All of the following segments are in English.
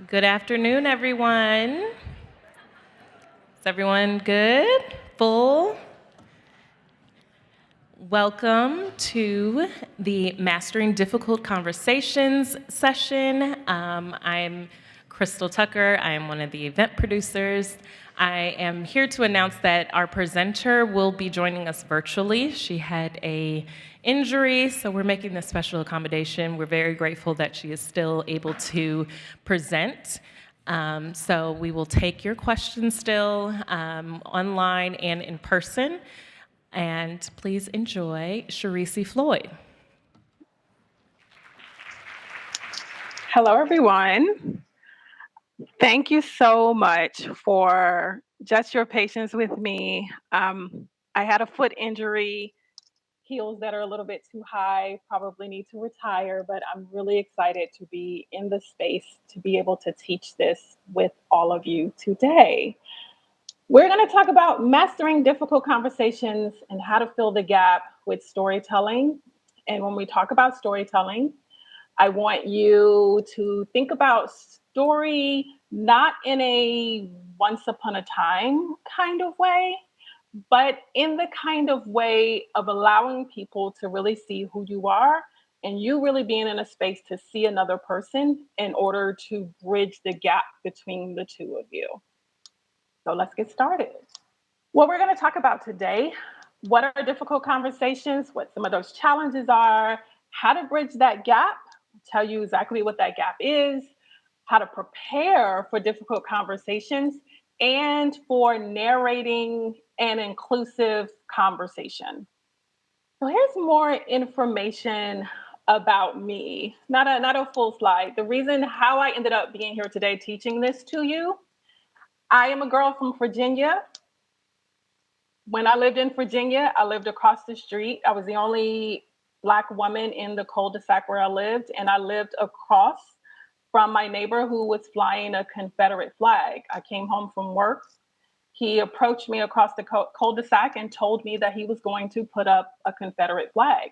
Good afternoon, everyone. Is everyone good? Full? Welcome to the Mastering Difficult Conversations session. I'm Crystal Tucker. I am one of the event producers. I am here to announce that our presenter will be joining us virtually. She had an injury, so we're making this special accommodation. We're very grateful that she is still able to present. So we will take your questions still online and in person. And please enjoy Shereese Floyd. Hello, everyone. Thank you so much for just your patience with me. I had a foot injury, heels that are a little bit too high, probably need to retire, but I'm really excited to be in the space to be able to teach this with all of you today. We're going to talk about mastering difficult conversations and how to fill the gap with storytelling. And when we talk about storytelling, I want you to think about story not in a once upon a time kind of way, but in the kind of way of allowing people to really see who you are and you really being in a space to see another person in order to bridge the gap between the two of you. So let's get started. What we're going to talk about today, what are difficult conversations, what some of those challenges are, how to bridge that gap, tell you exactly what that gap is, how to prepare for difficult conversations, and for narrating an inclusive conversation. So here's more information about me. Not a full slide. The reason how I ended up being here today teaching this to you, I am a girl from Virginia. When I lived in Virginia, I lived across the street. I was the only Black woman in the cul-de-sac where I lived, and I lived across from my neighbor who was flying a Confederate flag. I came home from work. He approached me across the cul-de-sac and told me that he was going to put up a Confederate flag.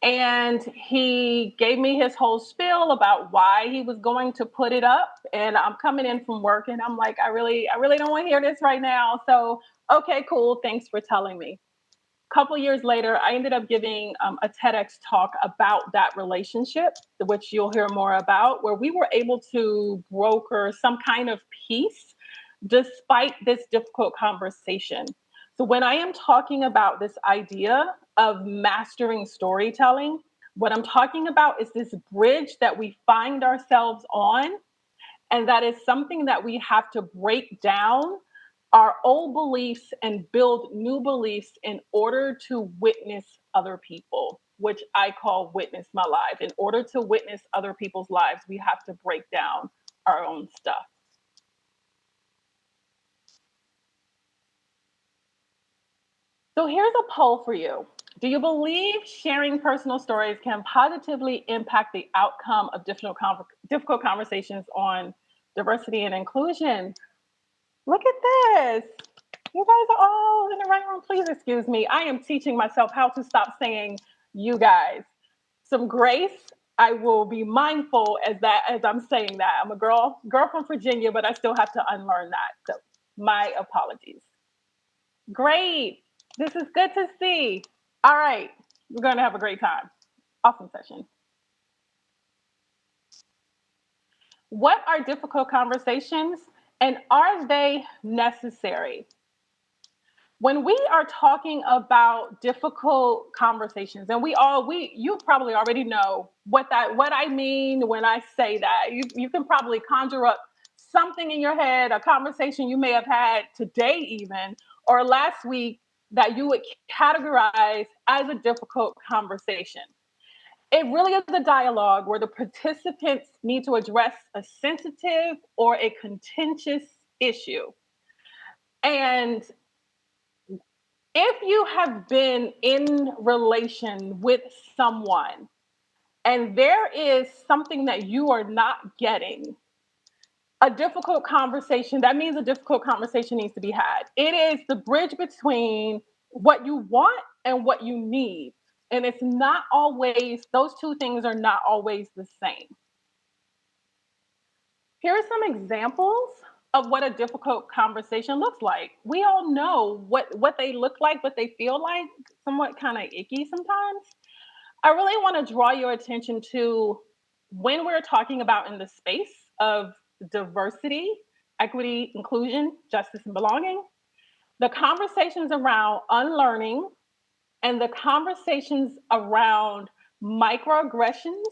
And he gave me his whole spiel about why he was going to put it up. And I'm coming in from work and I'm like, I really don't want to hear this right now. So, okay, cool. Thanks for telling me. A couple years later, I ended up giving a TEDx talk about that relationship, which you'll hear more about, where we were able to broker some kind of peace despite this difficult conversation. So, when I am talking about this idea of mastering storytelling, what I'm talking about is this bridge that we find ourselves on, and that is something that we have to break down our old beliefs and build new beliefs in order to witness other people, which I call witness my life. In order to witness other people's lives, we have to break down our own stuff. So here's a poll for you. Do you believe sharing personal stories can positively impact the outcome of difficult conversations on diversity and inclusion? Look at this. You guys are all in the right room. Please excuse me. I am teaching myself how to stop saying you guys. Some grace. I will be mindful as I'm saying that. I'm a girl from Virginia, but I still have to unlearn that. So my apologies. Great. This is good to see. All right. We're going to have a great time. Awesome session. What are difficult conversations and are they necessary? When we are talking about difficult conversations, and we you probably already know what I mean when I say that. You can probably conjure up something in your head, a conversation you may have had today even or last week that you would categorize as a difficult conversation. It really is a dialogue where the participants need to address a sensitive or a contentious issue. And if you have been in relation with someone and there is something that you are not getting, a difficult conversation, that means a difficult conversation needs to be had. It is the bridge between what you want and what you need. And it's not always, those two things are not always the same. Here are some examples of what a difficult conversation looks like. We all know what they look like, what they feel like, somewhat kind of icky sometimes. I really want to draw your attention to when we're talking about in the space of diversity, equity, inclusion, justice, and belonging, the conversations around unlearning and the conversations around microaggressions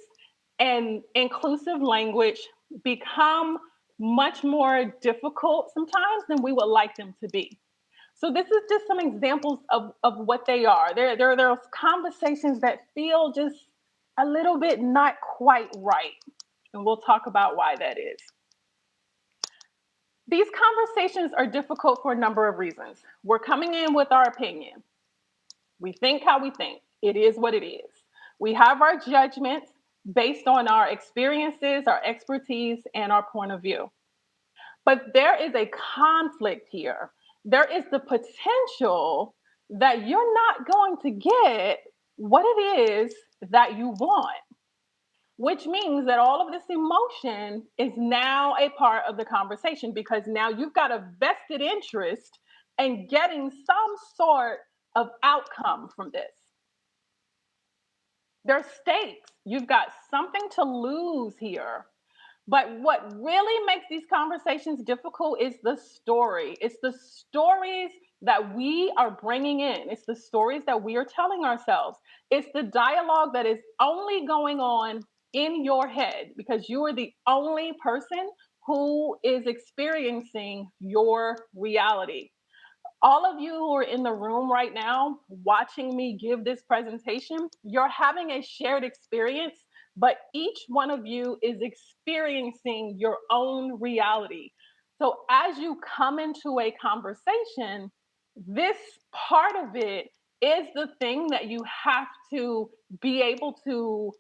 and inclusive language become much more difficult sometimes than we would like them to be. So this is just some examples of what they are. There are conversations that feel just a little bit not quite right. And we'll talk about why that is. These conversations are difficult for a number of reasons. We're coming in with our opinion. We think how we think. It is what it is. We have our judgments based on our experiences, our expertise, and our point of view. But there is a conflict here. There is the potential that you're not going to get what it is that you want, which means that all of this emotion is now a part of the conversation because now you've got a vested interest in getting some sort of outcome from this. There's stakes. You've got something to lose here. But what really makes these conversations difficult is the story. It's the stories that we are bringing in. It's the stories that we are telling ourselves. It's the dialogue that is only going on in your head because you are the only person who is experiencing your reality. All of you who are in the room right now watching me give this presentation, you're having a shared experience, but each one of you is experiencing your own reality. So as you come into a conversation, this part of it is the thing that you have to be able to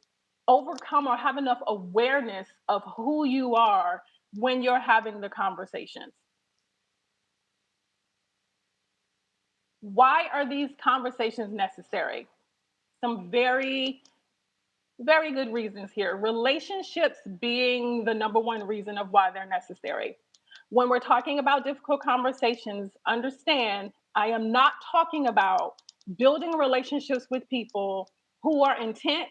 overcome or have enough awareness of who you are when you're having the conversations. Why are these conversations necessary? Some very, very good reasons here. Relationships being the number one reason of why they're necessary. When we're talking about difficult conversations, understand I am not talking about building relationships with people who are intent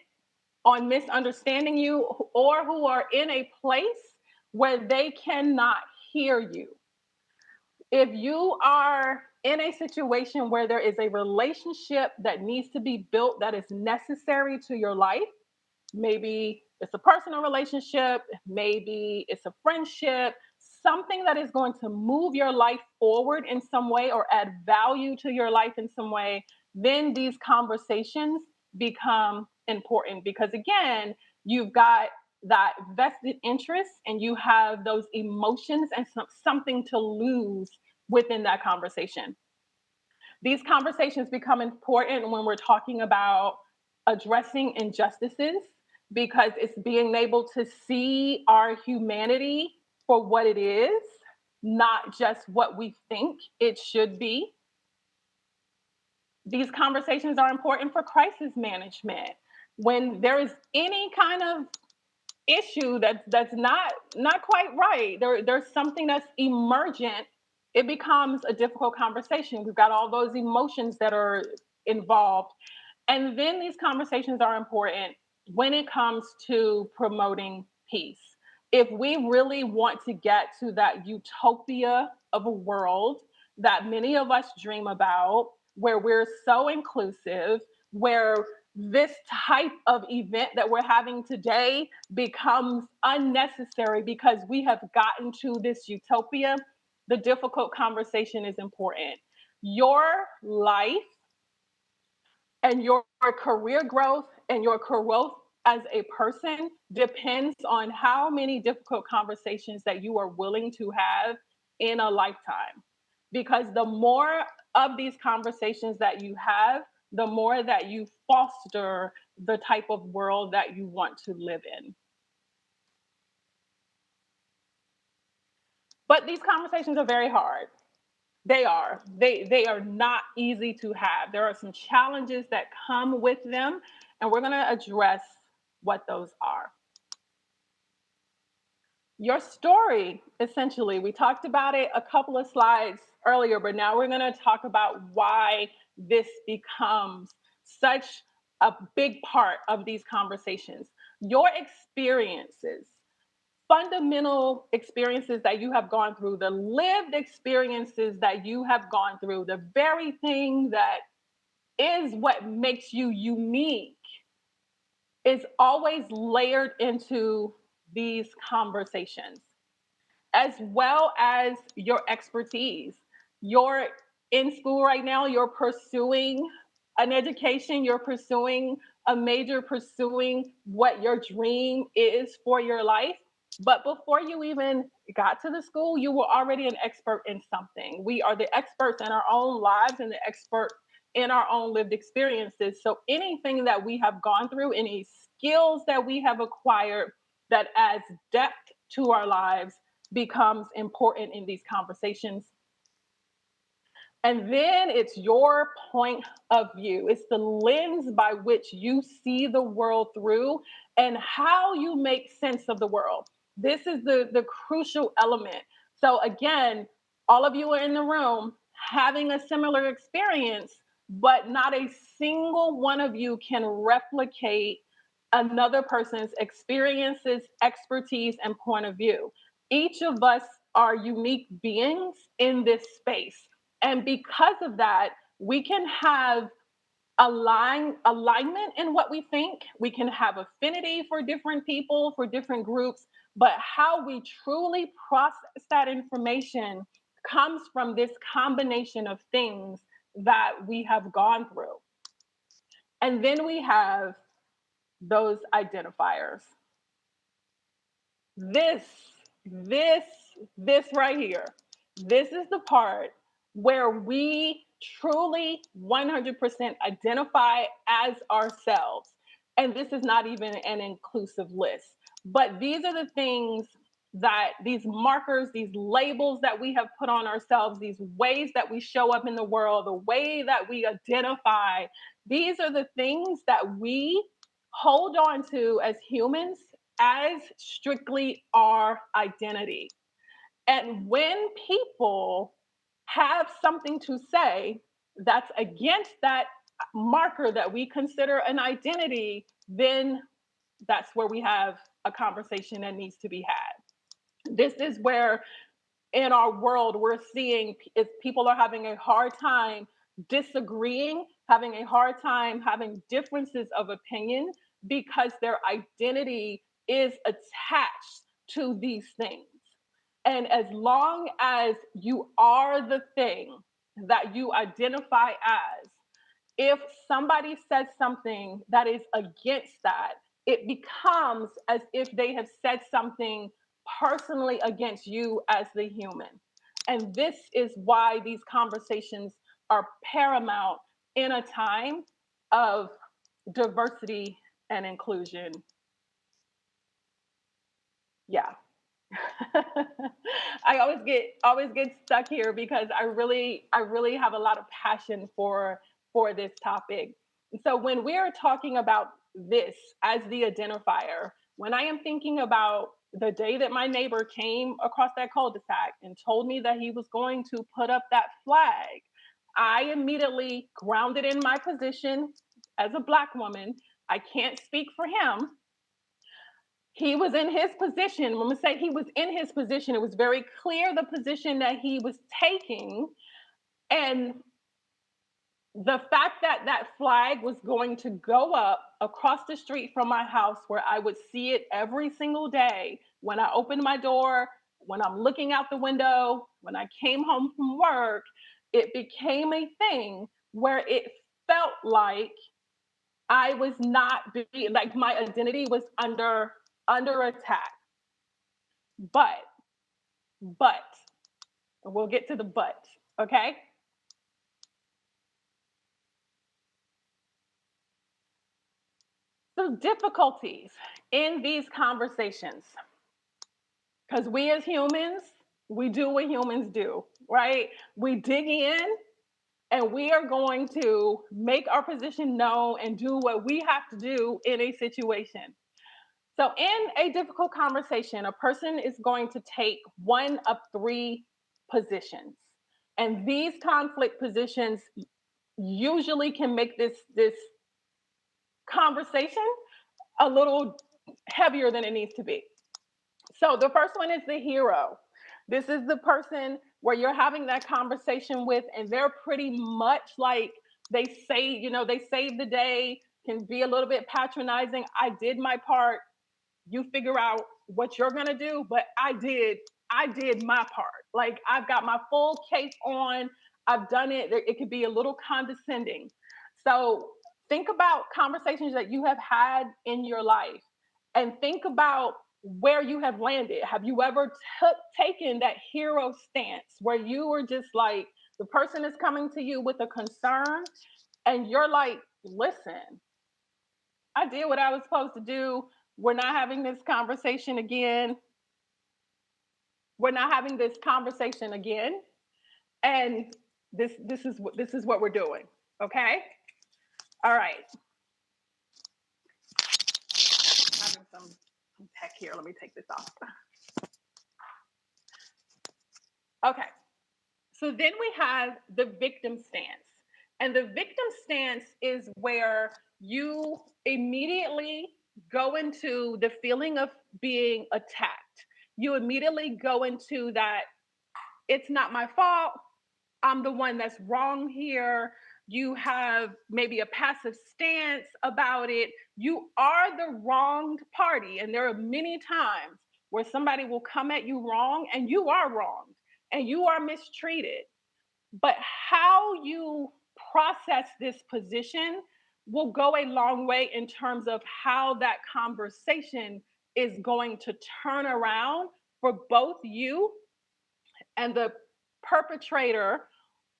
on misunderstanding you or who are in a place where they cannot hear you. If you are in a situation where there is a relationship that needs to be built that is necessary to your life, maybe it's a personal relationship, maybe it's a friendship, something that is going to move your life forward in some way or add value to your life in some way, then these conversations become important because, again, you've got that vested interest and you have those emotions and something to lose within that conversation. These conversations become important when we're talking about addressing injustices because it's being able to see our humanity for what it is, not just what we think it should be. These conversations are important for crisis management. When there is any kind of issue that's not quite right, there's something that's emergent, it becomes a difficult conversation. We've got all those emotions that are involved. And then these conversations are important when it comes to promoting peace. If we really want to get to that utopia of a world that many of us dream about, where we're so inclusive, where this type of event that we're having today becomes unnecessary because we have gotten to this utopia, the difficult conversation is important. Your life and your career growth and your growth as a person depends on how many difficult conversations that you are willing to have in a lifetime. Because the more of these conversations that you have, the more that you foster the type of world that you want to live in. But these conversations are very hard. They are. They are not easy to have. There are some challenges that come with them, and we're going to address what those are. Your story, essentially, we talked about it a couple of slides earlier, but now we're going to talk about why this becomes such a big part of these conversations. Your experiences, fundamental experiences that you have gone through, the lived experiences that you have gone through, the very thing that is what makes you unique is always layered into these conversations, as well as your expertise. You're in school right now, you're pursuing an education, you're pursuing a major, pursuing what your dream is for your life. But before you even got to the school, you were already an expert in something. We are the experts in our own lives and the expert in our own lived experiences. So anything that we have gone through, any skills that we have acquired that adds depth to our lives becomes important in these conversations. And then it's your point of view. It's the lens by which you see the world through and how you make sense of the world. This is the crucial element. So, again, all of you are in the room having a similar experience, but not a single one of you can replicate another person's experiences, expertise, and point of view. Each of us are unique beings in this space. And because of that, we can have alignment in what we think. We can have affinity for different people, for different groups, but how we truly process that information comes from this combination of things that we have gone through. And then we have those identifiers. This, this, this right here. This is the part where we truly 100% identify as ourselves. And this is not even an inclusive list. But these are the things that these markers, these labels that we have put on ourselves, these ways that we show up in the world, the way that we identify, these are the things that we hold on to as humans as strictly our identity. And when people have something to say that's against that marker that we consider an identity, then that's where we have a conversation that needs to be had. This is where in our world we're seeing is people are having a hard time disagreeing, having a hard time having differences of opinion because their identity is attached to these things. And as long as you are the thing that you identify as, if somebody says something that is against that, it becomes as if they have said something personally against you as the human. And this is why these conversations are paramount in a time of diversity and inclusion. Yeah. I always get stuck here because I really have a lot of passion for this topic. So when we're talking about this as the identifier, when I am thinking about the day that my neighbor came across that cul-de-sac and told me that he was going to put up that flag, I immediately grounded in my position as a Black woman. I can't speak for him. He was in his position. I'm going to say he was in his position. It was very clear the position that he was taking. And the fact that that flag was going to go up across the street from my house, where I would see it every single day when I opened my door, when I'm looking out the window, when I came home from work, it became a thing where it felt like I was not being, like my identity was under attack. But but we'll get to the but, okay? So difficulties in these conversations, because we as humans, we do what humans do, right? We dig in and we are going to make our position known and do what we have to do in a situation. So, in a difficult conversation, a person is going to take one of three positions. And these conflict positions usually can make this conversation a little heavier than it needs to be. So the first one is the hero. This is the person where you're having that conversation with, and they're pretty much like they saved the day, can be a little bit patronizing. I did my part. You figure out what you're gonna do, but I did my part. Like I've got my full cape on. I've done it. It could be a little condescending. So think about conversations that you have had in your life and think about where you have landed. Have you ever taken that hero stance where you were just like, the person is coming to you with a concern and you're like, listen, I did what I was supposed to do. We're not having this conversation again. We're not having this conversation again. And this is what we're doing. Okay? All right. Having some tech here. Let me take this off. Okay. So then we have the victim stance. And the victim stance is where you immediately go into the feeling of being attacked. You immediately go into that it's not my fault. I'm the one that's wrong here. You have maybe a passive stance about it. You are the wronged party. And there are many times where somebody will come at you wrong and you are wronged and you are mistreated. But how you process this position will go a long way in terms of how that conversation is going to turn around for both you and the perpetrator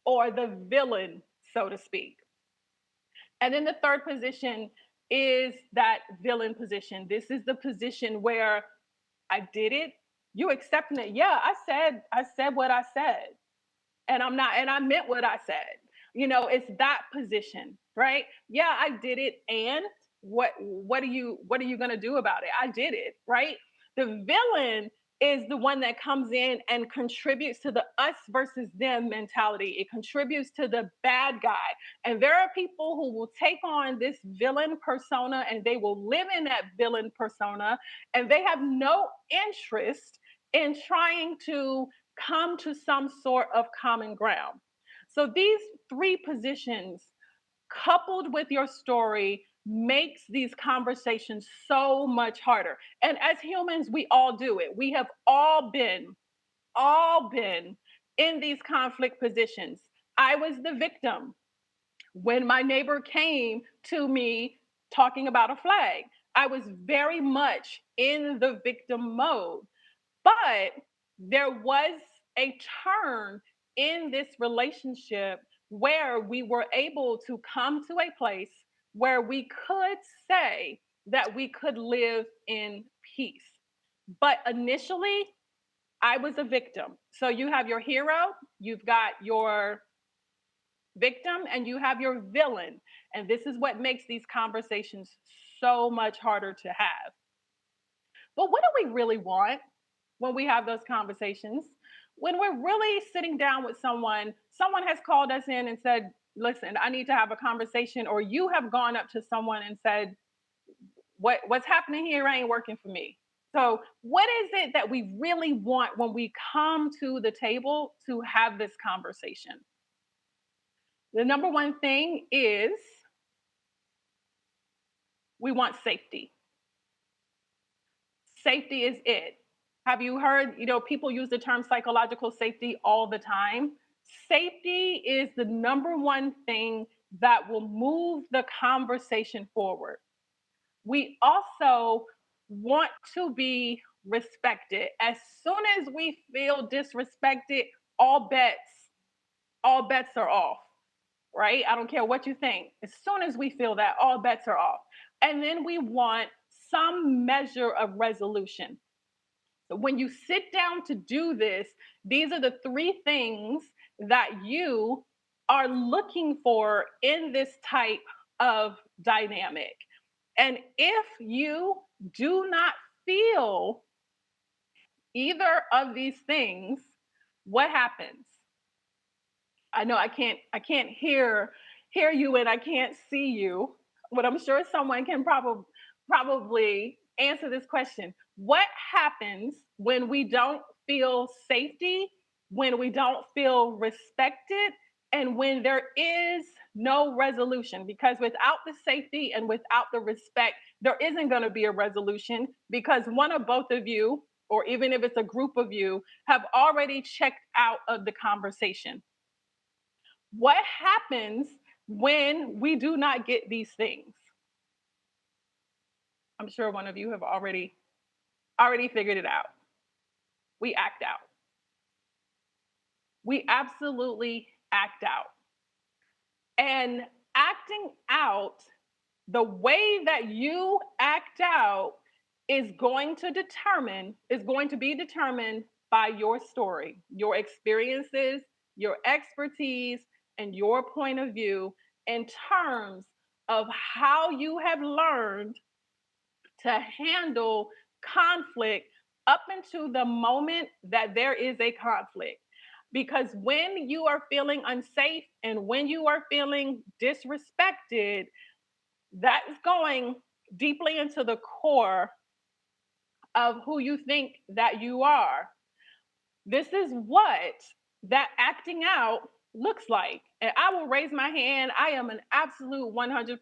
or the villain, so to speak. And then the third position is that villain position. This is the position where I did it. You accepting it? Yeah, I said what I said, and I meant what I said. It's that position, right? Yeah, I did it, and what are you gonna do about it? I did it, right? The villain is the one that comes in and contributes to the us versus them mentality. It contributes to the bad guy. And there are people who will take on this villain persona and they will live in that villain persona and they have no interest in trying to come to some sort of common ground. So these three positions, coupled with your story, makes these conversations so much harder. And as humans, we all do it. We have all been in these conflict positions. I was the victim when my neighbor came to me talking about a flag. I was very much in the victim mode. But there was a turn in this relationship where we were able to come to a place where we could say that we could live in peace. But initially, I was a victim. So you have your hero, you've got your victim, and you have your villain. And this is what makes these conversations so much harder to have. But what do we really want when we have those conversations? When we're really sitting down with someone has called us in and said, listen, I need to have a conversation, or you have gone up to someone and said, what's happening here ain't working for me. So, what is it that we really want when we come to the table to have this conversation? The number one thing is we want safety. Safety is it. Have you heard, people use the term psychological safety all the time? Safety is the number one thing that will move the conversation forward. We also want to be respected. As soon as we feel disrespected, all bets are off, right? I don't care what you think. As soon as we feel that, all bets are off. And then we want some measure of resolution. So when you sit down to do this, these are the three things that you are looking for in this type of dynamic. And if you do not feel either of these things, what happens? I know I can't hear you and I can't see you, but I'm sure someone can probably answer this question. What happens when we don't feel safety, when we don't feel respected, and when there is no resolution? Because without the safety and without the respect, there isn't going to be a resolution because one or both of you, or even if it's a group of you, have already checked out of the conversation. What happens when we do not get these things? I'm sure one of you have already figured it out. We act out. We absolutely act out. And acting out, the way that you act out is going to be determined by your story, your experiences, your expertise, and your point of view in terms of how you have learned to handle conflict up into the moment that there is a conflict. Because when you are feeling unsafe and when you are feeling disrespected, that is going deeply into the core of who you think that you are. This is what that acting out looks like. And I will raise my hand. I am an absolute 100%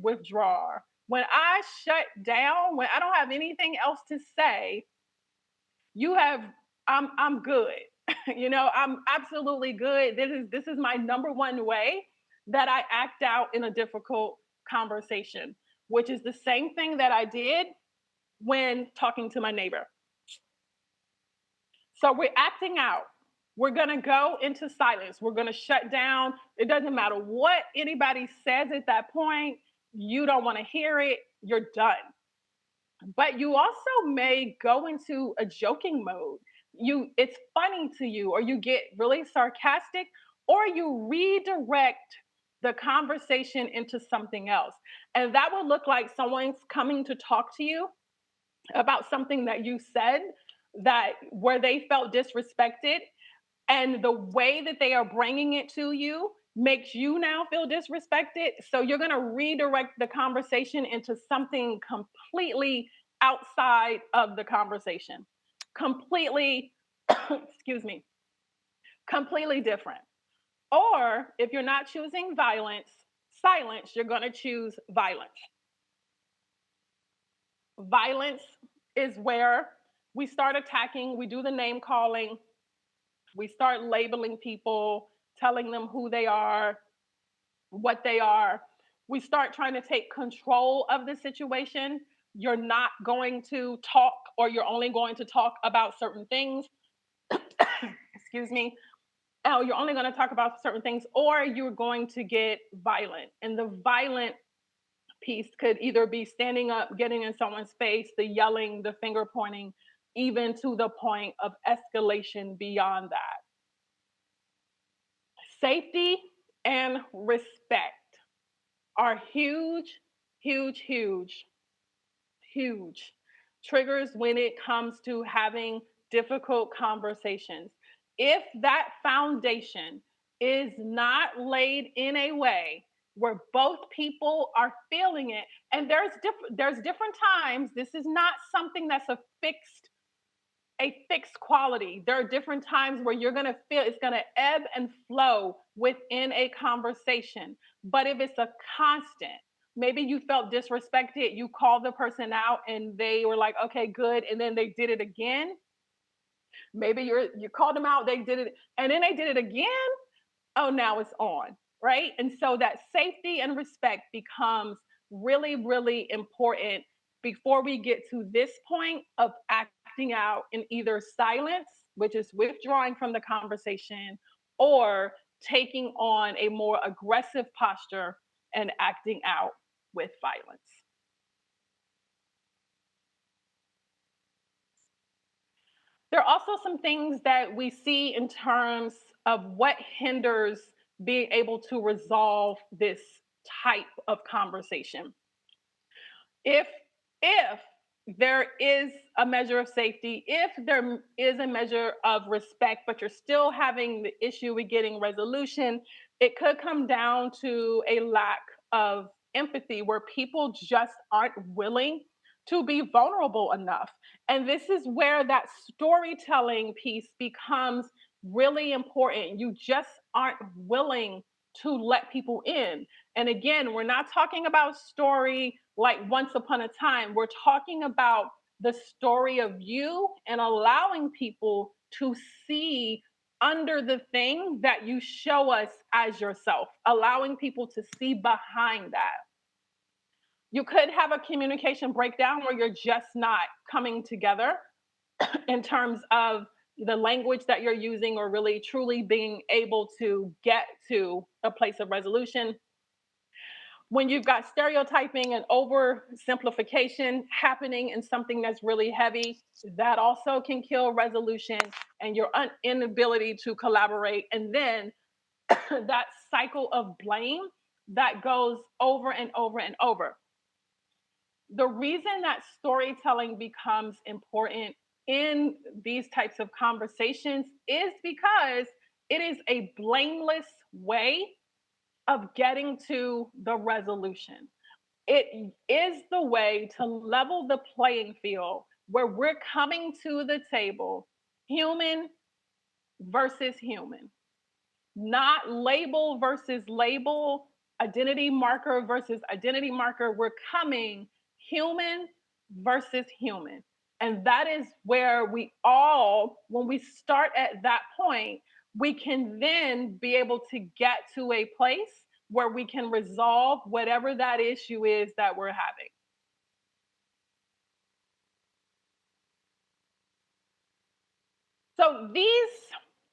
withdrawer. When I shut down, when I don't have anything else to say, you have I'm good. I'm absolutely good. This is my number one way that I act out in a difficult conversation, which is the same thing that I did when talking to my neighbor. So we're acting out. We're going to go into silence. We're going to shut down. It doesn't matter what anybody says at that point. You don't want to hear it. You're done. But you also may go into a joking mode. It's funny to you, or you get really sarcastic, or you redirect the conversation into something else. And that would look like someone's coming to talk to you about something that you said, that where they felt disrespected, and the way that they are bringing it to you makes you now feel disrespected. So you're going to redirect the conversation into something completely outside of the conversation, completely excuse me, completely different. Or if you're not choosing silence, you're going to choose violence. Violence is where we start attacking, we do the name calling, we start labeling people, telling them who they are, what they are. We start trying to take control of the situation. You're not going to talk, or you're only going to talk about certain things. Excuse me. Oh, you're only going to talk about certain things, or you're going to get violent. And the violent piece could either be standing up, getting in someone's face, the yelling, the finger pointing, even to the point of escalation beyond that. Safety and respect are huge, huge, huge, huge triggers when it comes to having difficult conversations. If that foundation is not laid in a way where both people are feeling it, and there's different times. This is not something that's a fixed quality. There are different times where you're going to feel it's going to ebb and flow within a conversation. But if it's a constant, maybe you felt disrespected, you called the person out and they were like, okay, good. And then they did it again. Maybe you called them out, they did it, and then they did it again. Oh, now it's on, right? And so that safety and respect becomes really, really important before we get to this point of acting out in either silence, which is withdrawing from the conversation, or taking on a more aggressive posture and acting out with violence. There are also some things that we see in terms of what hinders being able to resolve this type of conversation. If there is a measure of safety, if there is a measure of respect, but you're still having the issue with getting resolution, it could come down to a lack of empathy where people just aren't willing to be vulnerable enough. And this is where that storytelling piece becomes really important. You just aren't willing to let people in. And again, we're not talking about story like once upon a time. We're talking about the story of you and allowing people to see under the thing that you show us as yourself, allowing people to see behind that. You could have a communication breakdown where you're just not coming together in terms of the language that you're using or really truly being able to get to a place of resolution. When you've got stereotyping and oversimplification happening in something that's really heavy, that also can kill resolution and your inability to collaborate. And then that cycle of blame that goes over and over and over. The reason that storytelling becomes important in these types of conversations is because it is a blameless way of getting to the resolution. It is the way to level the playing field where we're coming to the table, human versus human, not label versus label, identity marker versus identity marker. We're coming human versus human. And that is where we all, when we start at that point, we can then be able to get to a place where we can resolve whatever that issue is that we're having. So these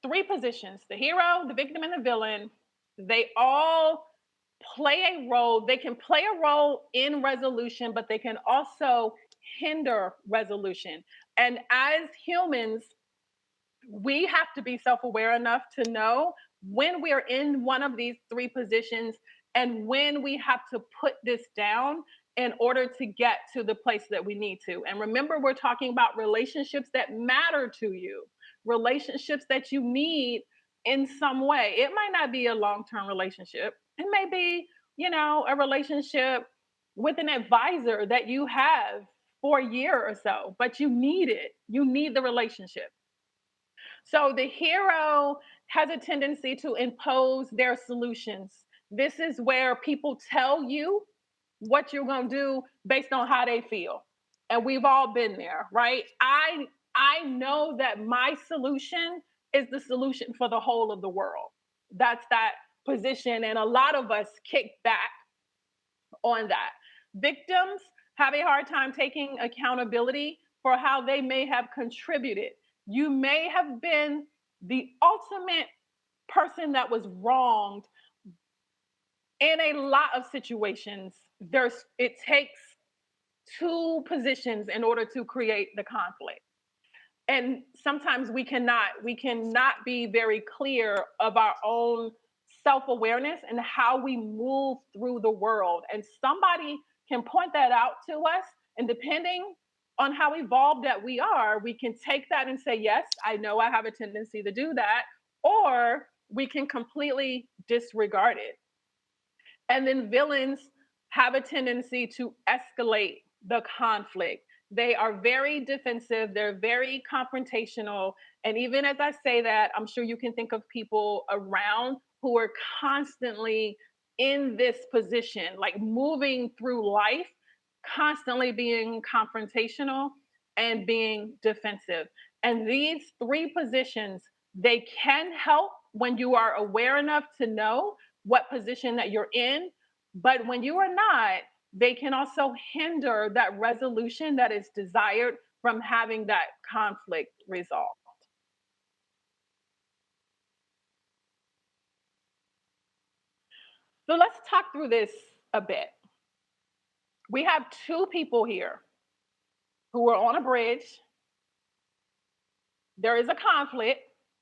three positions, the hero, the victim, and the villain, they all play a role. They can play a role in resolution, but they can also hinder resolution. And as humans, we have to be self aware enough to know when we're in one of these three positions and when we have to put this down in order to get to the place that we need to. And remember, we're talking about relationships that matter to you, relationships that you need in some way. It might not be a long term relationship, it may be, a relationship with an advisor that you have for a year or so, but you need it. You need the relationship. So the hero has a tendency to impose their solutions. This is where people tell you what you're going to do based on how they feel. And we've all been there, right? I know that my solution is the solution for the whole of the world. That's that position, and a lot of us kick back on that. Victims have a hard time taking accountability for how they may have contributed. You may have been the ultimate person that was wronged in a lot of situations. It takes two positions in order to create the conflict. And sometimes we cannot be very clear of our own self-awareness and how we move through the world, and somebody can point that out to us, and depending on how evolved that we are, we can take that and say, yes, I know I have a tendency to do that, or we can completely disregard it. And then villains have a tendency to escalate the conflict. They are very defensive, they're very confrontational. And even as I say that, I'm sure you can think of people around who are constantly in this position, like moving through life, constantly being confrontational and being defensive. And these three positions, they can help when you are aware enough to know what position that you're in. But when you are not, they can also hinder that resolution that is desired from having that conflict resolved. So let's talk through this a bit. We have two people here who are on a bridge. There is a conflict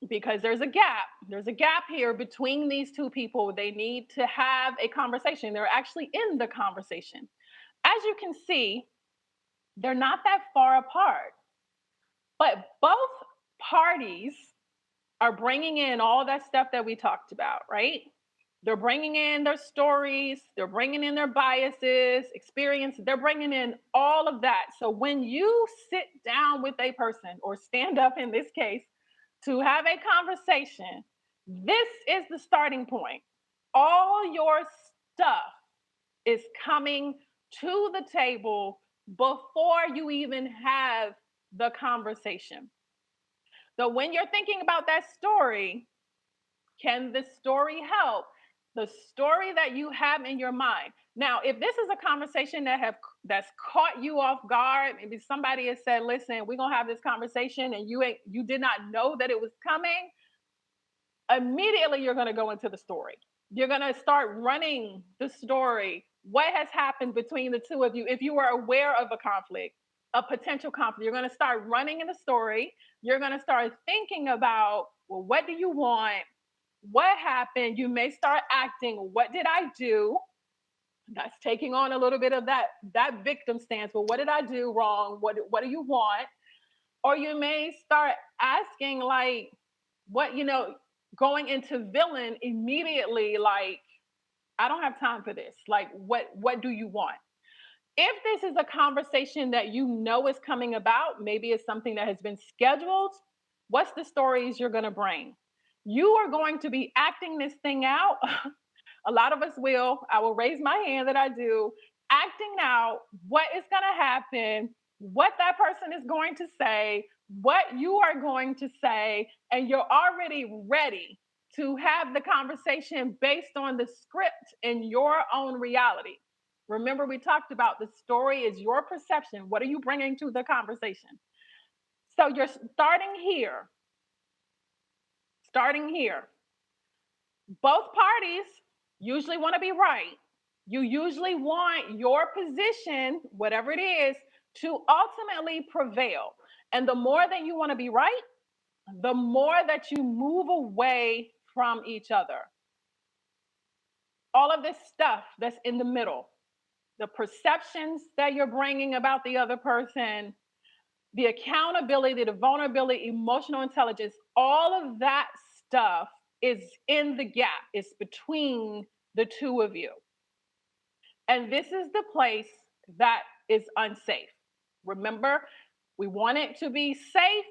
because there's a gap. There's a gap here between these two people. They need to have a conversation. They're actually in the conversation. As you can see, they're not that far apart, but both parties are bringing in all that stuff that we talked about, right? They're bringing in their stories, they're bringing in their biases, experience, they're bringing in all of that. So when you sit down with a person or stand up in this case to have a conversation, this is the starting point. All your stuff is coming to the table before you even have the conversation. So when you're thinking about that story, can the story help the story that you have in your mind? Now, if this is a conversation that's caught you off guard, maybe somebody has said, "Listen, we're gonna have this conversation," and you did not know that it was coming, immediately you're gonna go into the story. You're gonna start running the story. What has happened between the two of you? If you were aware of a conflict, a potential conflict, you're gonna start running in the story. You're gonna start thinking about, well, what do you want? What happened? You may start acting, what did I do? That's taking on a little bit of that victim stance. Well, what did I do wrong? What do you want? Or you may start asking, like, what, going into villain immediately, like, I don't have time for this. Like, what do you want? If this is a conversation that you know is coming about, maybe it's something that has been scheduled, what's the stories you're going to bring? You are going to be acting this thing out. A lot of us will. I will raise my hand that I do. Acting out what is going to happen, what that person is going to say, what you are going to say, and you're already ready to have the conversation based on the script in your own reality. Remember, we talked about the story is your perception. What are you bringing to the conversation? So you're starting here. Starting here. Both parties usually want to be right. You usually want your position, whatever it is, to ultimately prevail. And the more that you want to be right, the more that you move away from each other. All of this stuff that's in the middle, the perceptions that you're bringing about the other person, the accountability, the vulnerability, emotional intelligence, all of that stuff is in the gap. It's between the two of you. And this is the place that is unsafe. Remember, we want it to be safe.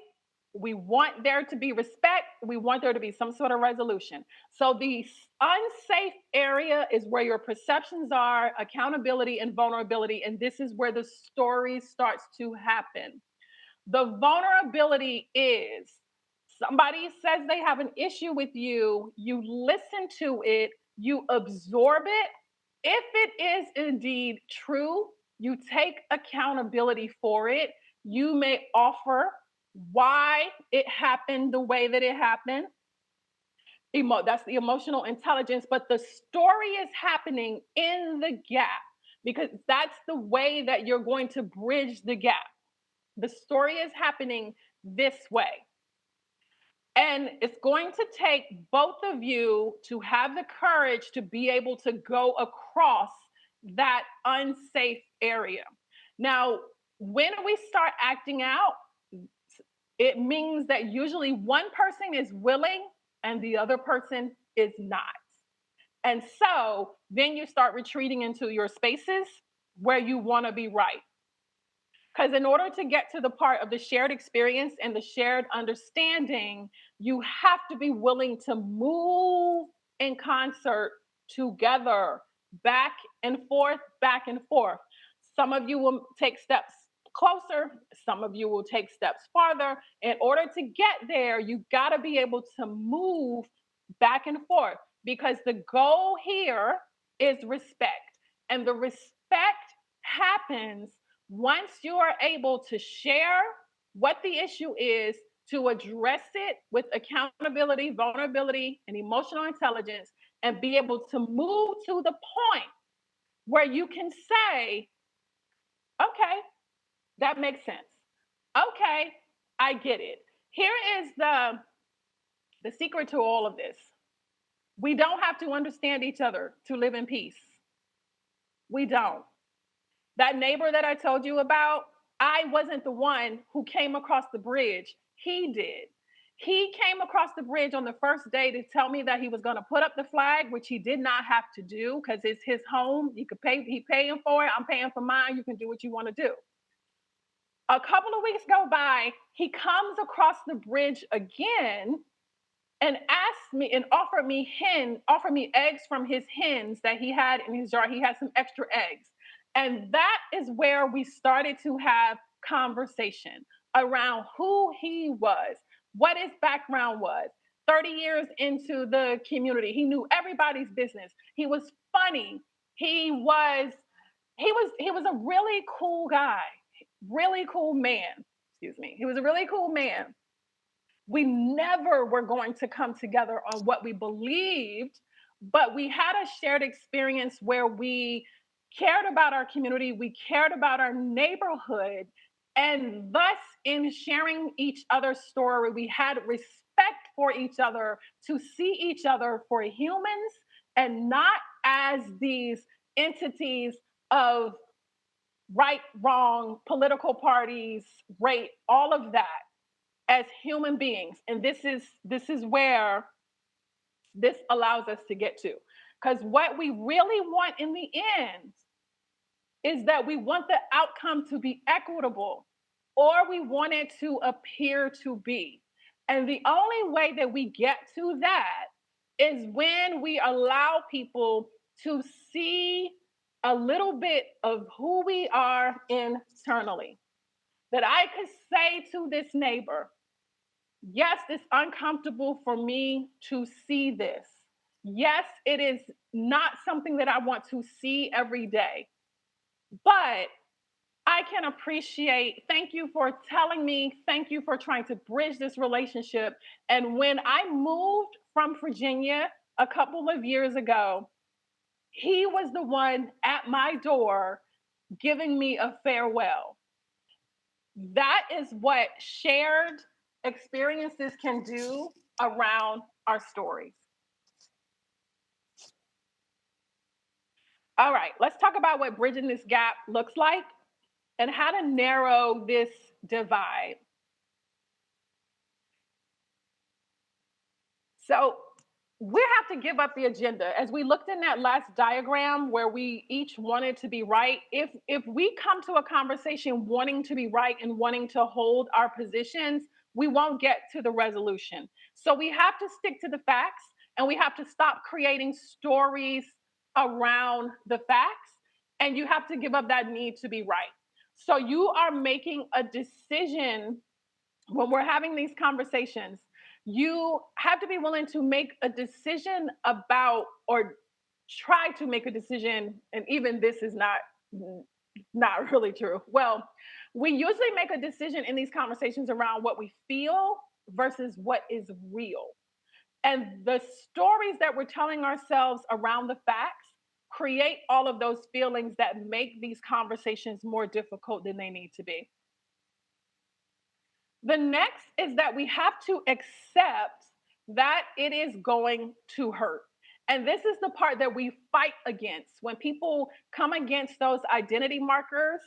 We want there to be respect. We want there to be some sort of resolution. So the unsafe area is where your perceptions are, accountability and vulnerability. And this is where the story starts to happen. The vulnerability is somebody says they have an issue with you, you listen to it, you absorb it. If it is indeed true, you take accountability for it. You may offer why it happened the way that it happened. That's the emotional intelligence, but the story is happening in the gap because that's the way that you're going to bridge the gap. The story is happening this way. And it's going to take both of you to have the courage to be able to go across that unsafe area. Now, when we start acting out, it means that usually one person is willing and the other person is not. And so then you start retreating into your spaces where you want to be right. Because in order to get to the part of the shared experience and the shared understanding, you have to be willing to move in concert together, back and forth, back and forth. Some of you will take steps closer, some of you will take steps farther. In order to get there, you got to be able to move back and forth because the goal here is respect. And the respect happens once you are able to share what the issue is, to address it with accountability, vulnerability, and emotional intelligence, and be able to move to the point where you can say, okay, that makes sense. Okay, I get it. Here is the secret to all of this. We don't have to understand each other to live in peace. We don't. That neighbor that I told you about, I wasn't the one who came across the bridge. He did. He came across the bridge on the first day to tell me that he was going to put up the flag, which he did not have to do because it's his home. You could pay, he paying for it. I'm paying for mine. You can do what you want to do. A couple of weeks go by, he comes across the bridge again and asked me and offered me eggs from his hens that he had in his jar. He had some extra eggs. And that is where we started to have conversation around who he was, what his background was. 30 years into the community, he knew everybody's business. He was funny. He was a really cool guy, really cool man. Excuse me. He was a really cool man. We never were going to come together on what we believed, but we had a shared experience where we cared about our community, we cared about our neighborhood, and thus, in sharing each other's story, we had respect for each other to see each other for humans and not as these entities of right, wrong, political parties, rape, all of that as human beings. And this is where this allows us to get to. Because what we really want in the end is that we want the outcome to be equitable, or we want it to appear to be. And the only way that we get to that is when we allow people to see a little bit of who we are internally. That I could say to this neighbor, yes, it's uncomfortable for me to see this. Yes, it is not something that I want to see every day, but I can appreciate, thank you for telling me, thank you for trying to bridge this relationship. And when I moved from Virginia a couple of years ago, he was the one at my door giving me a farewell. That is what shared experiences can do around our stories. All right, let's talk about what bridging this gap looks like and how to narrow this divide. So, we have to give up the agenda. As we looked in that last diagram where we each wanted to be right, if we come to a conversation wanting to be right and wanting to hold our positions, we won't get to the resolution. So we have to stick to the facts and we have to stop creating stories around the facts, and you have to give up that need to be right. So you are making a decision when we're having these conversations. You have to be willing to make a decision about, or try to make a decision, and even this is not really true. Well, we usually make a decision in these conversations around what we feel versus what is real. And the stories that we're telling ourselves around the facts create all of those feelings that make these conversations more difficult than they need to be. The next is that we have to accept that it is going to hurt. And this is the part that we fight against. When people come against those identity markers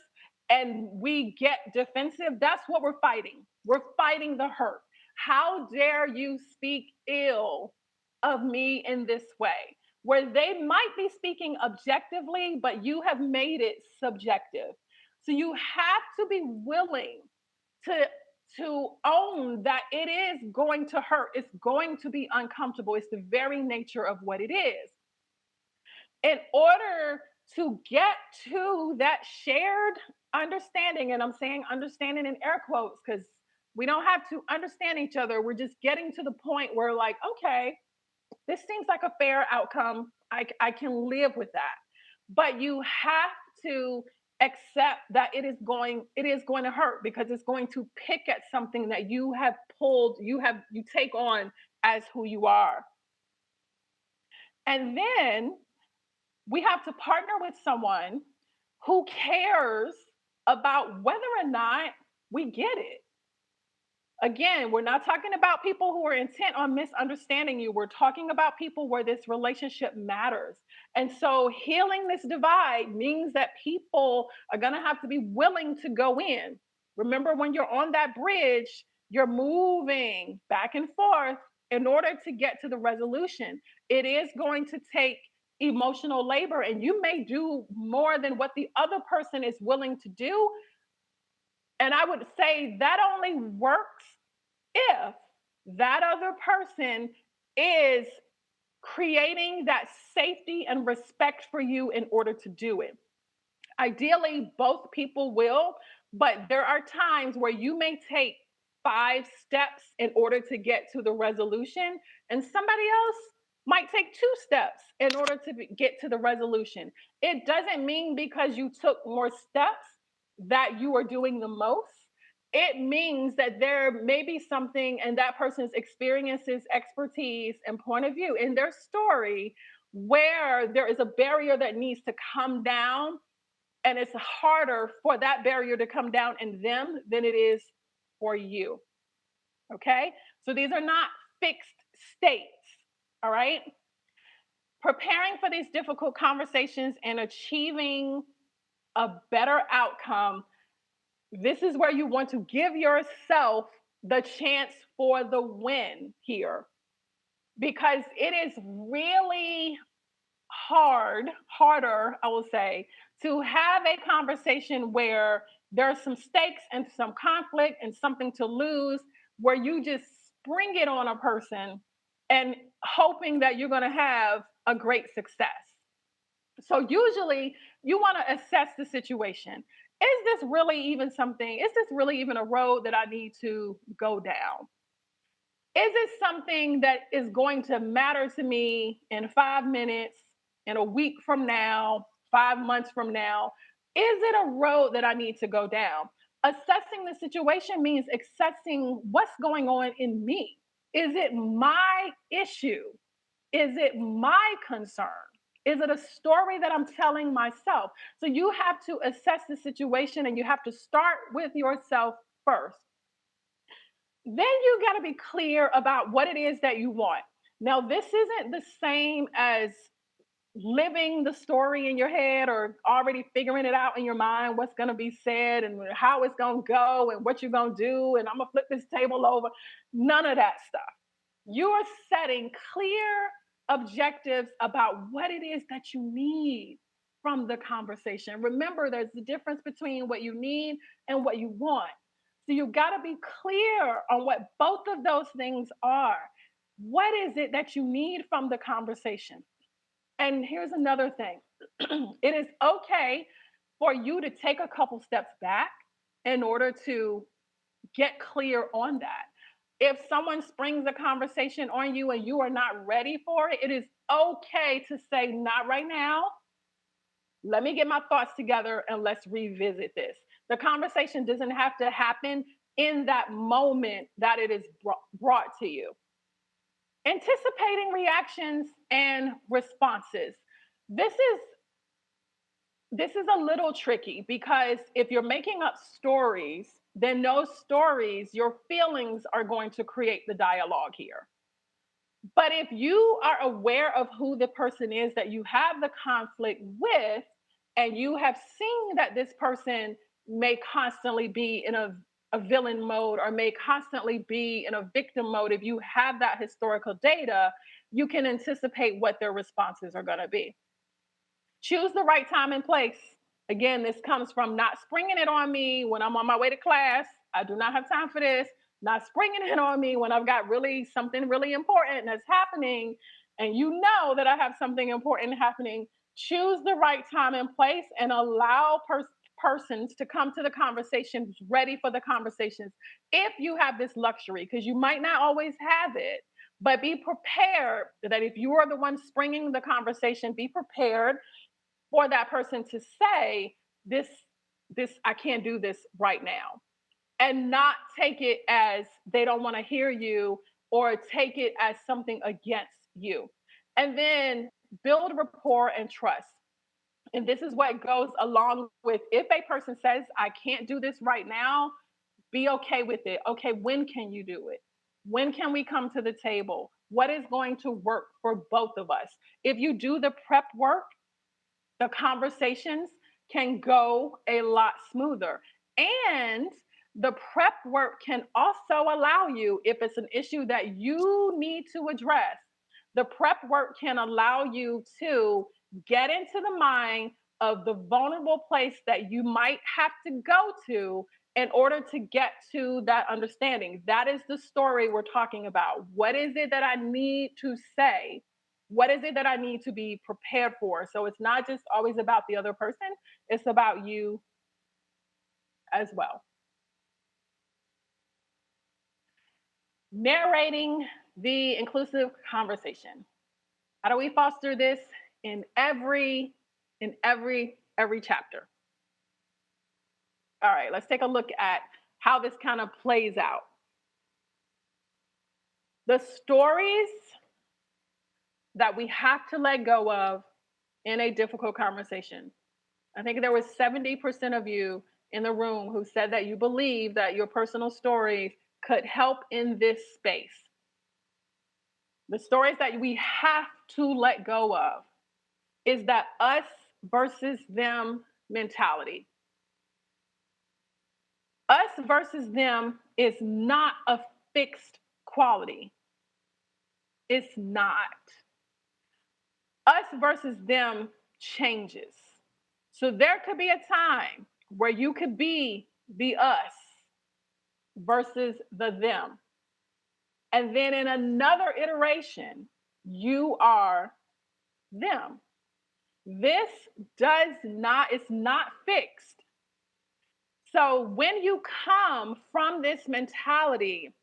and we get defensive, that's what we're fighting. We're fighting the hurt. How dare you speak ill of me in this way? Where they might be speaking objectively, but you have made it subjective. So you have to be willing to own that it is going to hurt. It's going to be uncomfortable. It's the very nature of what it is. In order to get to that shared understanding, and I'm saying understanding in air quotes because we don't have to understand each other. We're just getting to the point where, like, okay, this seems like a fair outcome. I can live with that. But you have to accept that it is going to hurt because it's going to pick at something that you have pulled, you take on as who you are. And then we have to partner with someone who cares about whether or not we get it. Again, we're not talking about people who are intent on misunderstanding you. We're talking about people where this relationship matters. And so healing this divide means that people are going to have to be willing to go in. Remember, when you're on that bridge, you're moving back and forth in order to get to the resolution. It is going to take emotional labor, and you may do more than what the other person is willing to do. And I would say that only works if that other person is creating that safety and respect for you in order to do it. Ideally, both people will, but there are times where you may take 5 steps in order to get to the resolution, and somebody else might take 2 steps in order to get to the resolution. It doesn't mean because you took more steps that you are doing the most. It means that there may be something in that person's experiences, expertise, and point of view in their story where there is a barrier that needs to come down, and it's harder for that barrier to come down in them than it is for you. Okay? So these are not fixed states. All right? Preparing for these difficult conversations and achieving a better outcome, this is where you want to give yourself the chance for the win here, because it is really harder, I will say, to have a conversation where there's some stakes and some conflict and something to lose, where you just spring it on a person and hoping that you're going to have a great success. So usually you want to assess the situation. Is this really even something? Is this really even a road that I need to go down? Is it something that is going to matter to me in 5 minutes, in a week from now, 5 months from now? Is it a road that I need to go down? Assessing the situation means assessing what's going on in me. Is it my issue? Is it my concern? Is it a story that I'm telling myself? So you have to assess the situation, and you have to start with yourself first. Then you got to be clear about what it is that you want. Now, this isn't the same as living the story in your head or already figuring it out in your mind, what's going to be said and how it's going to go and what you're going to do. And I'm going to flip this table over. None of that stuff. You are setting clear objectives about what it is that you need from the conversation. Remember, there's a difference between what you need and what you want. So you've got to be clear on what both of those things are. What is it that you need from the conversation? And here's another thing. It is okay for you to take a couple steps back in order to get clear on that. If someone springs a conversation on you and you are not ready for it, it is okay to say, not right now. Let me get my thoughts together and let's revisit this. The conversation doesn't have to happen in that moment that it is brought to you. Anticipating reactions and responses. This is this is a little tricky, because if you're making up stories, then those stories, your feelings are going to create the dialogue here. But if you are aware of who the person is that you have the conflict with, and you have seen that this person may constantly be in a villain mode or may constantly be in a victim mode, if you have that historical data, you can anticipate what their responses are going to be. Choose the right time and place. Again, this comes from not springing it on me when I'm on my way to class. I do not have time for this. Not springing it on me when I've got really something really important that's happening, and you know that I have something important happening. Choose the right time and place, and allow persons to come to the conversations ready for the conversations if you have this luxury, because you might not always have it. But be prepared that if you are the one springing the conversation, be prepared for that person to say, this I can't do this right now, and not take it as they don't want to hear you, or take it as something against you. And then build rapport and trust. And this is what goes along with, if a person says, I can't do this right now, Be okay with it. Okay, when can you do it? When can we come to the table? What is going to work for both of us? If you do the prep work, the conversations can go a lot smoother. And the prep work can also allow you, if it's an issue that you need to address, the prep work can allow you to get into the mind of the vulnerable place that you might have to go to in order to get to that understanding. That is the story we're talking about. What is it that I need to say? What is it that I need to be prepared for? So it's not just always about the other person, it's about you as well. Narrating the inclusive conversation. How do we foster this in every chapter? All right, let's take a look at how this kind of plays out. The stories that we have to let go of in a difficult conversation. I think there was 70% of you in the room who said that you believe that your personal stories could help in this space. The stories that we have to let go of is that us versus them mentality. Us versus them is not a fixed quality. It's not. Us versus them changes. So there could be a time where you could be the us versus the them. And then in another iteration, you are them. This does not, it's not fixed. So when you come from this mentality,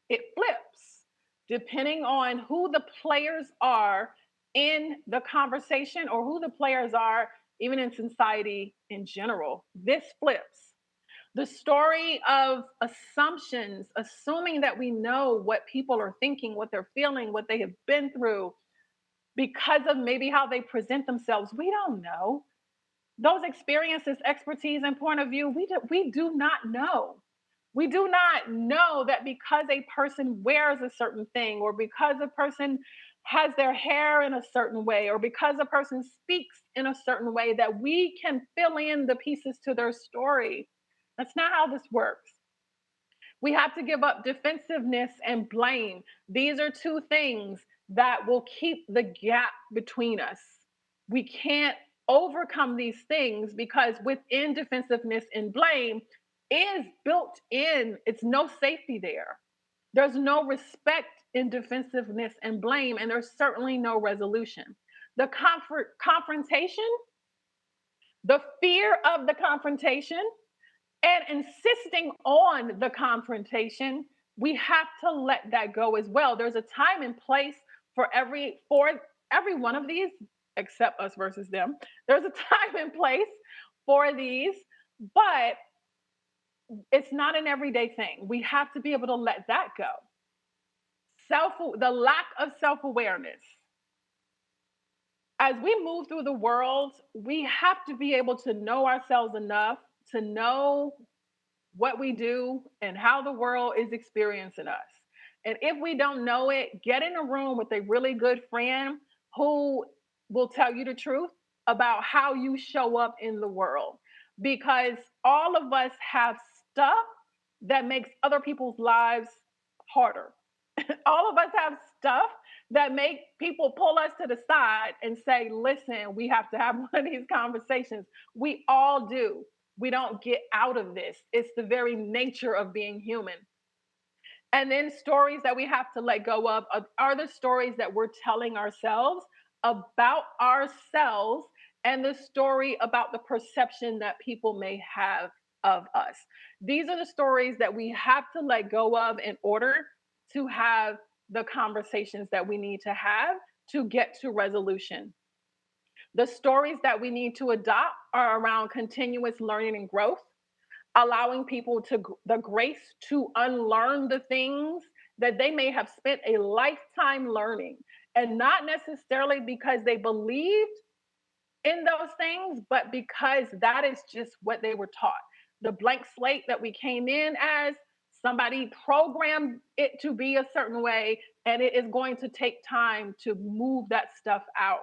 it flips depending on who the players are in the conversation or who the players are even in society in general. This flips. The story of assumptions, assuming that we know what people are thinking, what they're feeling, what they have been through because of maybe how they present themselves. We don't know. Those experiences, expertise, and point of view, we do not know. We do not know that because a person wears a certain thing, or because a person has their hair in a certain way, or because a person speaks in a certain way, that we can fill in the pieces to their story. That's not how this works. We have to give up defensiveness and blame. These are two things that will keep the gap between us. We can't overcome these things because within defensiveness and blame is built in, it's no safety there. There's no respect in defensiveness and blame, and there's certainly no resolution. The confrontation, the fear of the confrontation, and insisting on the confrontation, we have to let that go as well. There's a time and place for every one of these, except us versus them. There's a time and place for these, but it's not an everyday thing. We have to be able to let that go. The lack of self-awareness. As we move through the world, we have to be able to know ourselves enough to know what we do and how the world is experiencing us. And if we don't know it, get in a room with a really good friend who will tell you the truth about how you show up in the world. Because all of us have stuff that makes other people's lives harder. All of us have stuff that make people pull us to the side and say, listen, we have to have one of these conversations. We all do. We don't get out of this. It's the very nature of being human. And then stories that we have to let go of are the stories that we're telling ourselves about ourselves and the story about the perception that people may have of us. These are the stories that we have to let go of in order to have the conversations that we need to have to get to resolution. The stories that we need to adopt are around continuous learning and growth, allowing people to the grace to unlearn the things that they may have spent a lifetime learning, and not necessarily because they believed in those things, but because that is just what they were taught. the blank slate that we came in as. Somebody programmed it to be a certain way, and it is going to take time to move that stuff out.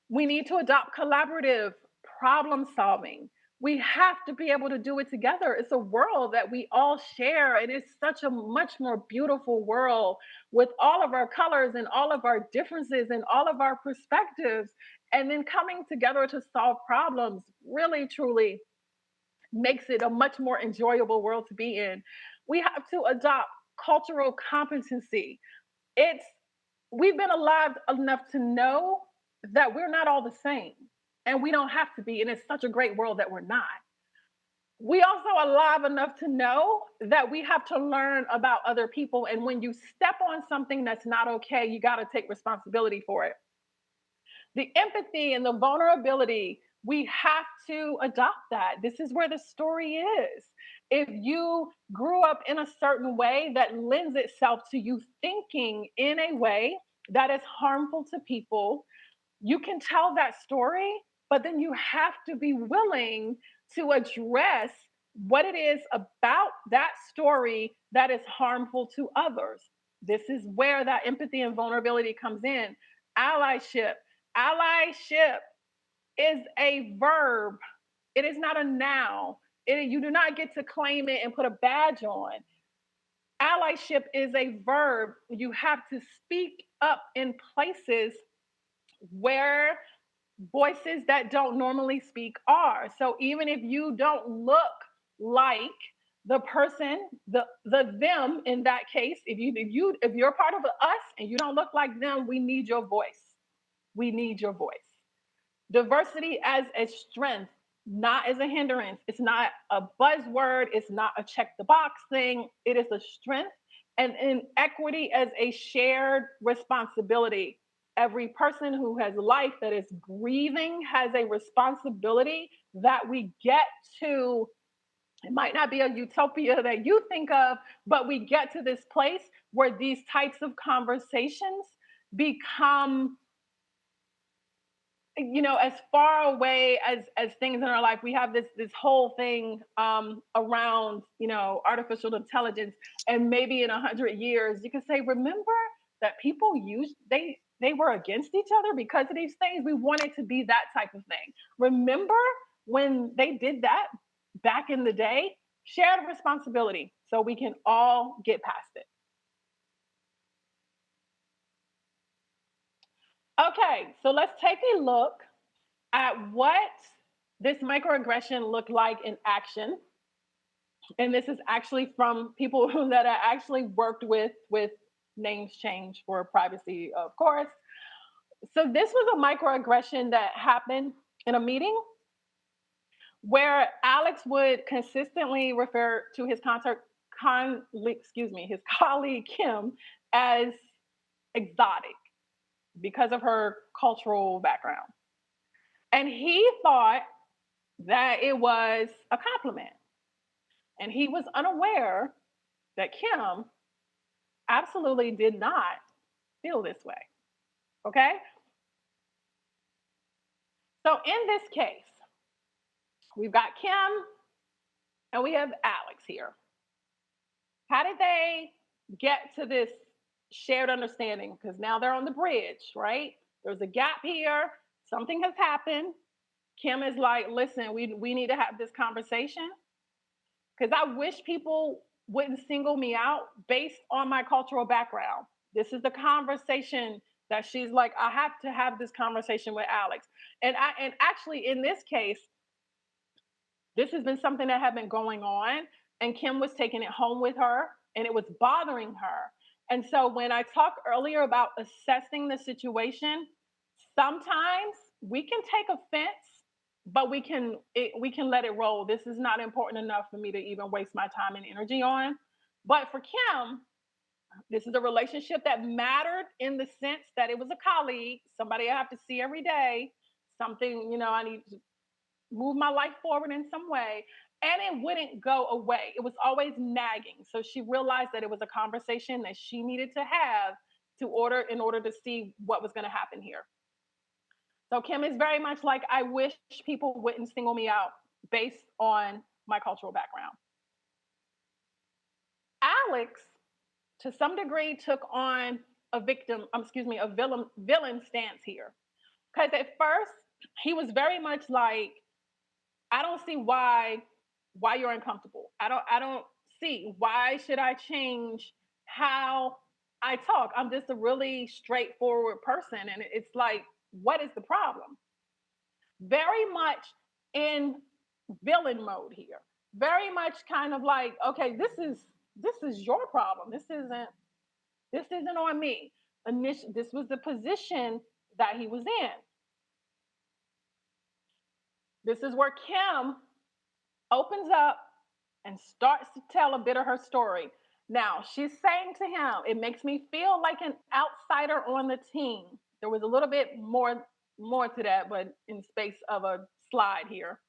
We need to adopt collaborative problem solving. We have to be able to do it together. It's a world that we all share, and it's such a much more beautiful world with all of our colors and all of our differences and all of our perspectives. And then coming together to solve problems really, truly makes it a much more enjoyable world to be in. We have to adopt cultural competency. It's We've been alive enough to know that we're not all the same, and we don't have to be, and it's such a great world that we're not. We also alive enough to know that we have to learn about other people, and when you step on something that's not okay, you got to take responsibility for it. The empathy and the vulnerability, we have to adopt that. This is where the story is. If you grew up in a certain way that lends itself to you thinking in a way that is harmful to people, you can tell that story, but then you have to be willing to address what it is about that story that is harmful to others. This is where that empathy and vulnerability comes in. Allyship. Allyship is a verb, it is not a noun. You do not get to claim it and put a badge on. Allyship is a verb. You have to speak up in places where voices that don't normally speak are. So even if you don't look like the person, the them in that case, if you're part of us and you don't look like them, we need your voice. We need your voice. Diversity as a strength, not as a hindrance. It's not a buzzword, it's not a check the box thing. It is a strength, and equity as a shared responsibility. Every person who has life that is breathing has a responsibility that we get to. It might not be a utopia that you think of, but we get to this place where these types of conversations become, as far away as things in our life. We have this whole thing around, artificial intelligence, and maybe in 100 years you can say, remember that people used they were against each other because of these things. We want it to be that type of thing. Remember when they did that back in the day? Shared responsibility so we can all get past it. Okay, so let's take a look at what this microaggression looked like in action. And this is actually from people that I actually worked with names changed for privacy, of course. So this was a microaggression that happened in a meeting where Alex would consistently refer to his his colleague Kim as exotic because of her cultural background. And he thought that it was a compliment. And he was unaware that Kim absolutely did not feel this way. Okay? So in this case, we've got Kim and we have Alex here. How did they get to this shared understanding? Because now they're on the bridge, right? There's a gap here. Something has happened. Kim is like, listen, we need to have this conversation because I wish people wouldn't single me out based on my cultural background. This is the conversation that she's like, I have to have this conversation with Alex. And actually in this case, this has been something that had been going on, and Kim was taking it home with her, and it was bothering her. And so when I talked earlier about assessing the situation, sometimes we can take offense, but we can let it roll. This is not important enough for me to even waste my time and energy on. But for Kim, this is a relationship that mattered in the sense that it was a colleague, somebody I have to see every day, something, I need to move my life forward in some way. And it wouldn't go away. It was always nagging. So she realized that it was a conversation that she needed to have in order to see what was going to happen here. So Kim is very much like, I wish people wouldn't single me out based on my cultural background. Alex, to some degree, took on a villain stance here. Because at first, he was very much like, I don't see why you're uncomfortable. I don't see why should I change how I talk. I'm just a really straightforward person. And it's like, what is the problem? Very much in villain mode here. Very much kind of like, okay, this is your problem. This isn't on me. This was the position that he was in. This is where Kim opens up and starts to tell a bit of her story. Now, she's saying to him, it makes me feel like an outsider on the team. There was a little bit more to that, but in space of a slide here.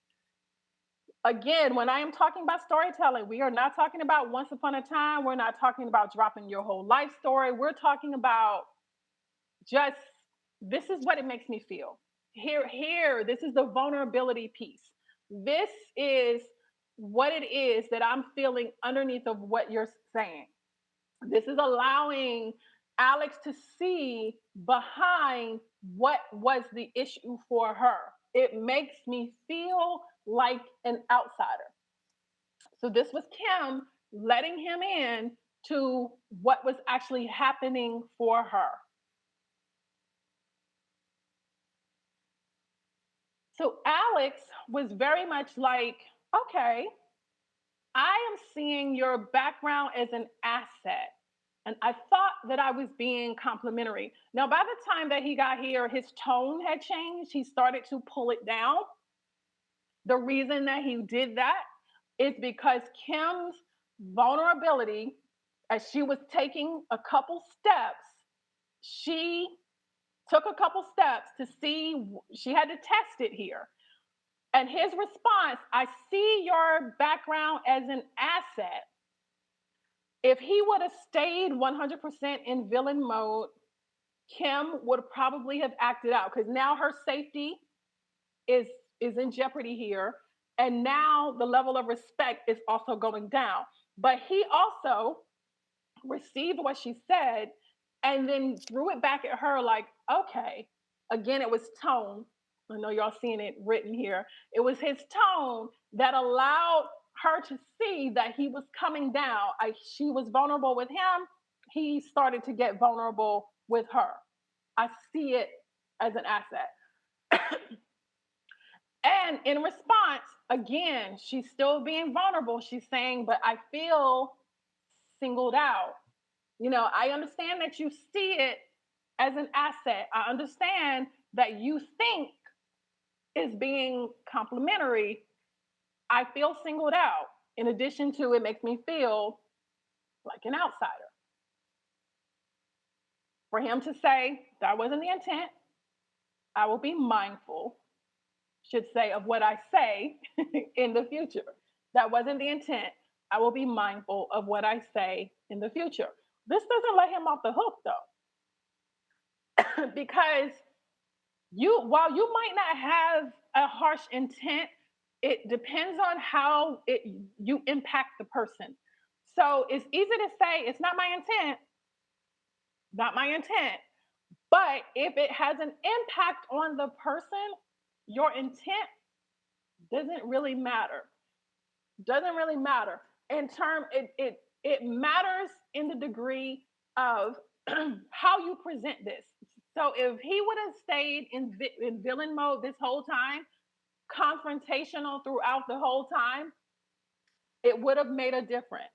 Again, when I am talking about storytelling, we are not talking about once upon a time. We're not talking about dropping your whole life story. We're talking about just this is what it makes me feel. This is the vulnerability piece. This is what it is that I'm feeling underneath of what you're saying. This is allowing Alex to see behind what was the issue for her. It makes me feel like an outsider. So this was Kim letting him in to what was actually happening for her. So Alex was very much like, okay, I am seeing your background as an asset. And I thought that I was being complimentary. Now, by the time that he got here, his tone had changed. He started to pull it down. The reason that he did that is because Kim's vulnerability, as she was taking a couple steps, she took a couple steps to see, she had to test it here. And his response, I see your background as an asset. If he would have stayed 100% in villain mode, Kim would probably have acted out because now her safety is is in jeopardy here, and now the level of respect is also going down. But he also received what she said and then threw it back at her like, okay, again, it was tone. I know y'all seeing it written here. It was his tone that allowed her to see that he was coming down. She was vulnerable with him. He started to get vulnerable with her. I see it as an asset. And in response, again, she's still being vulnerable. She's saying, but I feel singled out. I understand that you see it as an asset. I understand that you think is being complimentary. I feel singled out. In addition to it makes me feel like an outsider. For him to say, that wasn't the intent, I will be mindful, should say, of what I say in the future. That wasn't the intent. I will be mindful of what I say in the future. This doesn't let him off the hook though, because while you might not have a harsh intent, it depends on how you impact the person. So it's easy to say it's not my intent, not my intent. But if it has an impact on the person, your intent doesn't really matter. Doesn't really matter. It matters in the degree of how you present this. So if he would have stayed in villain mode this whole time, confrontational throughout the whole time, it would have made a difference.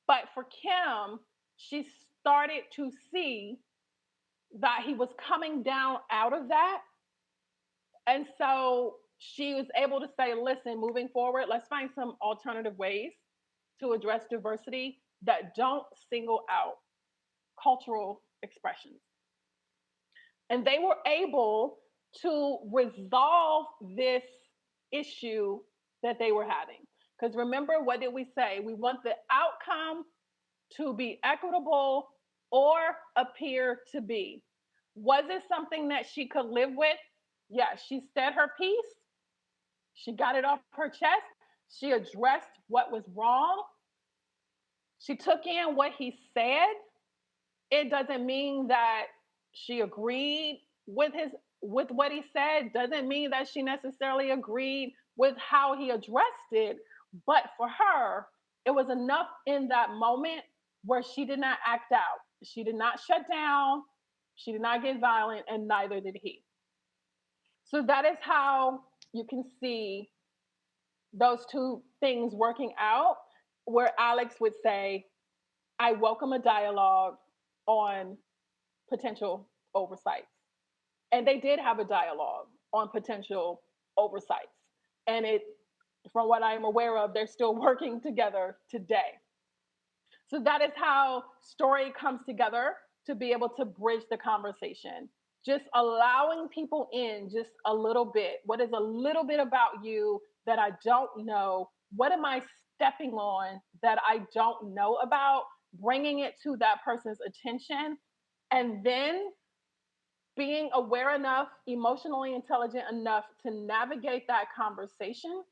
But for Kim, she started to see that he was coming down out of that. And so she was able to say, listen, moving forward, let's find some alternative ways to address diversity that don't single out cultural expressions. And they were able to resolve this issue that they were having. Because remember, what did we say? We want the outcome to be equitable or appear to be. Was it something that she could live with? Yes, she said her piece. She got it off her chest. She addressed what was wrong. She took in what he said. It doesn't mean that she agreed with what he said. Doesn't mean that she necessarily agreed with how he addressed it. But for her, it was enough in that moment where she did not act out. She did not shut down. She did not get violent, and neither did he. So that is how you can see those two things working out, where Alex would say, I welcome a dialogue on potential oversights. And they did have a dialogue on potential oversights. And from what I am aware of, they're still working together today. So that is how story comes together to be able to bridge the conversation. Just allowing people in just a little bit. What is a little bit about you that I don't know? What am I stepping on that I don't know about? Bringing it to that person's attention. And then being aware enough, emotionally intelligent enough to navigate that conversation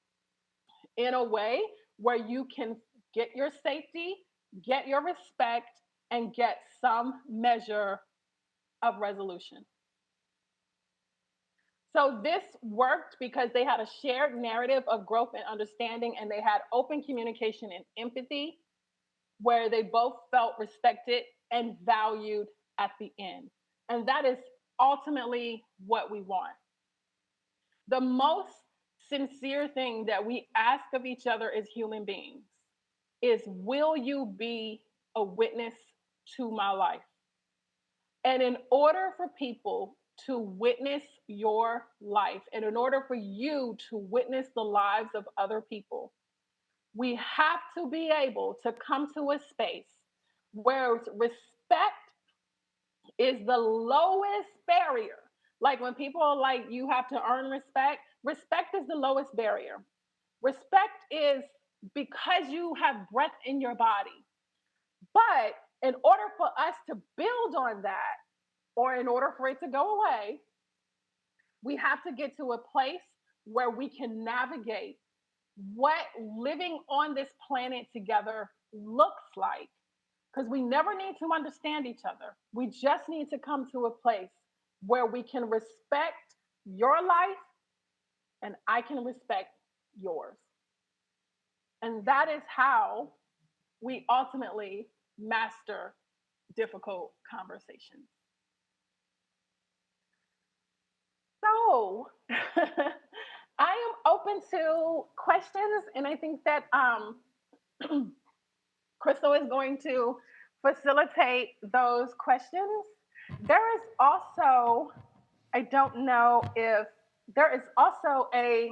in a way where you can get your safety, get your respect, and get some measure of resolution. So this worked because they had a shared narrative of growth and understanding, and they had open communication and empathy, where they both felt respected and valued at the end. And that is ultimately what we want. The most sincere thing that we ask of each other as human beings is, will you be a witness to my life? And in order for people to witness your life, and in order for you to witness the lives of other people, we have to be able to come to a space where respect is the lowest barrier. Like when people are like, you have to earn respect, respect is the lowest barrier. Respect is because you have breath in your body. But in order for us to build on that, or in order for it to go away, we have to get to a place where we can navigate what living on this planet together looks like. Because we never need to understand each other. We just need to come to a place where we can respect your life and I can respect yours. And that is how we ultimately master difficult conversations. So, I am open to questions, and I think that Crystal is going to facilitate those questions. There is also, I don't know if there is also a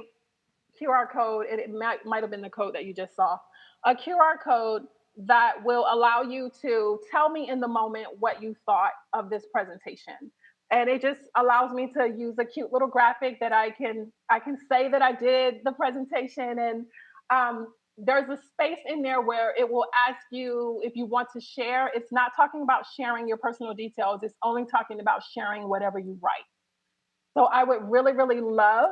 QR code, and it might have been the code that you just saw, a QR code that will allow you to tell me in the moment what you thought of this presentation. And it just allows me to use a cute little graphic that I can say that I did the presentation, and there's a space in there where it will ask you if you want to share. It's not talking about sharing your personal details. It's only talking about sharing whatever you write. So I would really, really love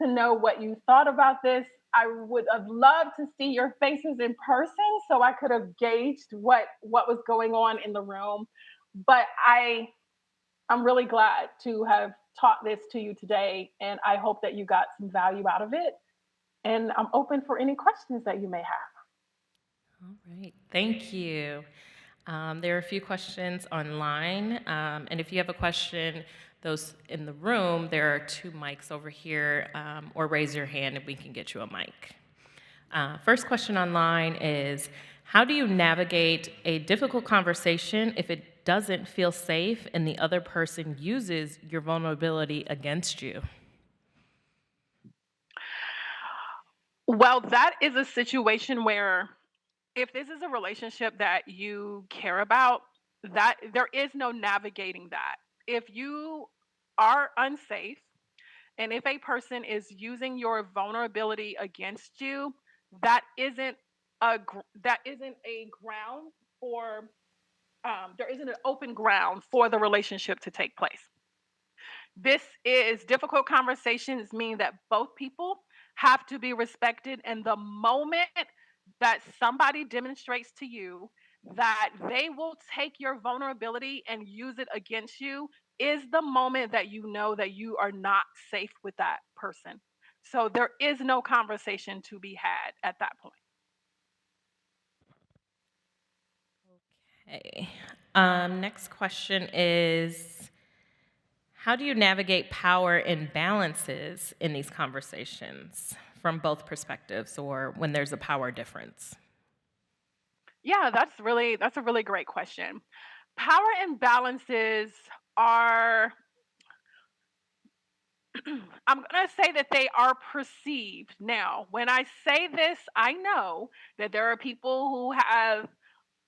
to know what you thought about this. I would have loved to see your faces in person so I could have gauged what was going on in the room. But I'm really glad to have taught this to you today, and I hope that you got some value out of it. And I'm open for any questions that you may have. All right, thank you. There are a few questions online, and if you have a question, those in the room, there are two mics over here, or raise your hand and we can get you a mic. First question online is, how do you navigate a difficult conversation if it doesn't feel safe and the other person uses your vulnerability against you? Well, that is a situation where, if this is a relationship that you care about, that there is no navigating that. If you are unsafe, and if a person is using your vulnerability against you, that isn't a ground for there isn't an open ground for the relationship to take place. This is difficult conversations mean that both people have to be respected. And the moment that somebody demonstrates to you that they will take your vulnerability and use it against you is the moment that you know that you are not safe with that person. So there is no conversation to be had at that point. Okay. Next question is, how do you navigate power imbalances in these conversations from both perspectives or when there's a power difference? Yeah, that's a really great question. Power imbalances are I'm going to say that they are perceived. Now, when I say this, I know that there are people who have,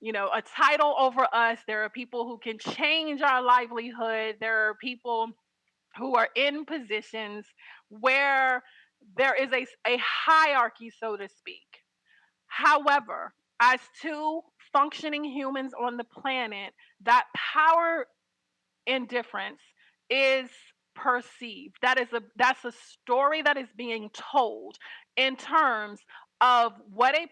a title over us. There are people who can change our livelihood. There are people who are in positions where there is a hierarchy, so to speak. However, as two functioning humans on the planet, that power indifference is perceived. That's a story that is being told in terms of what a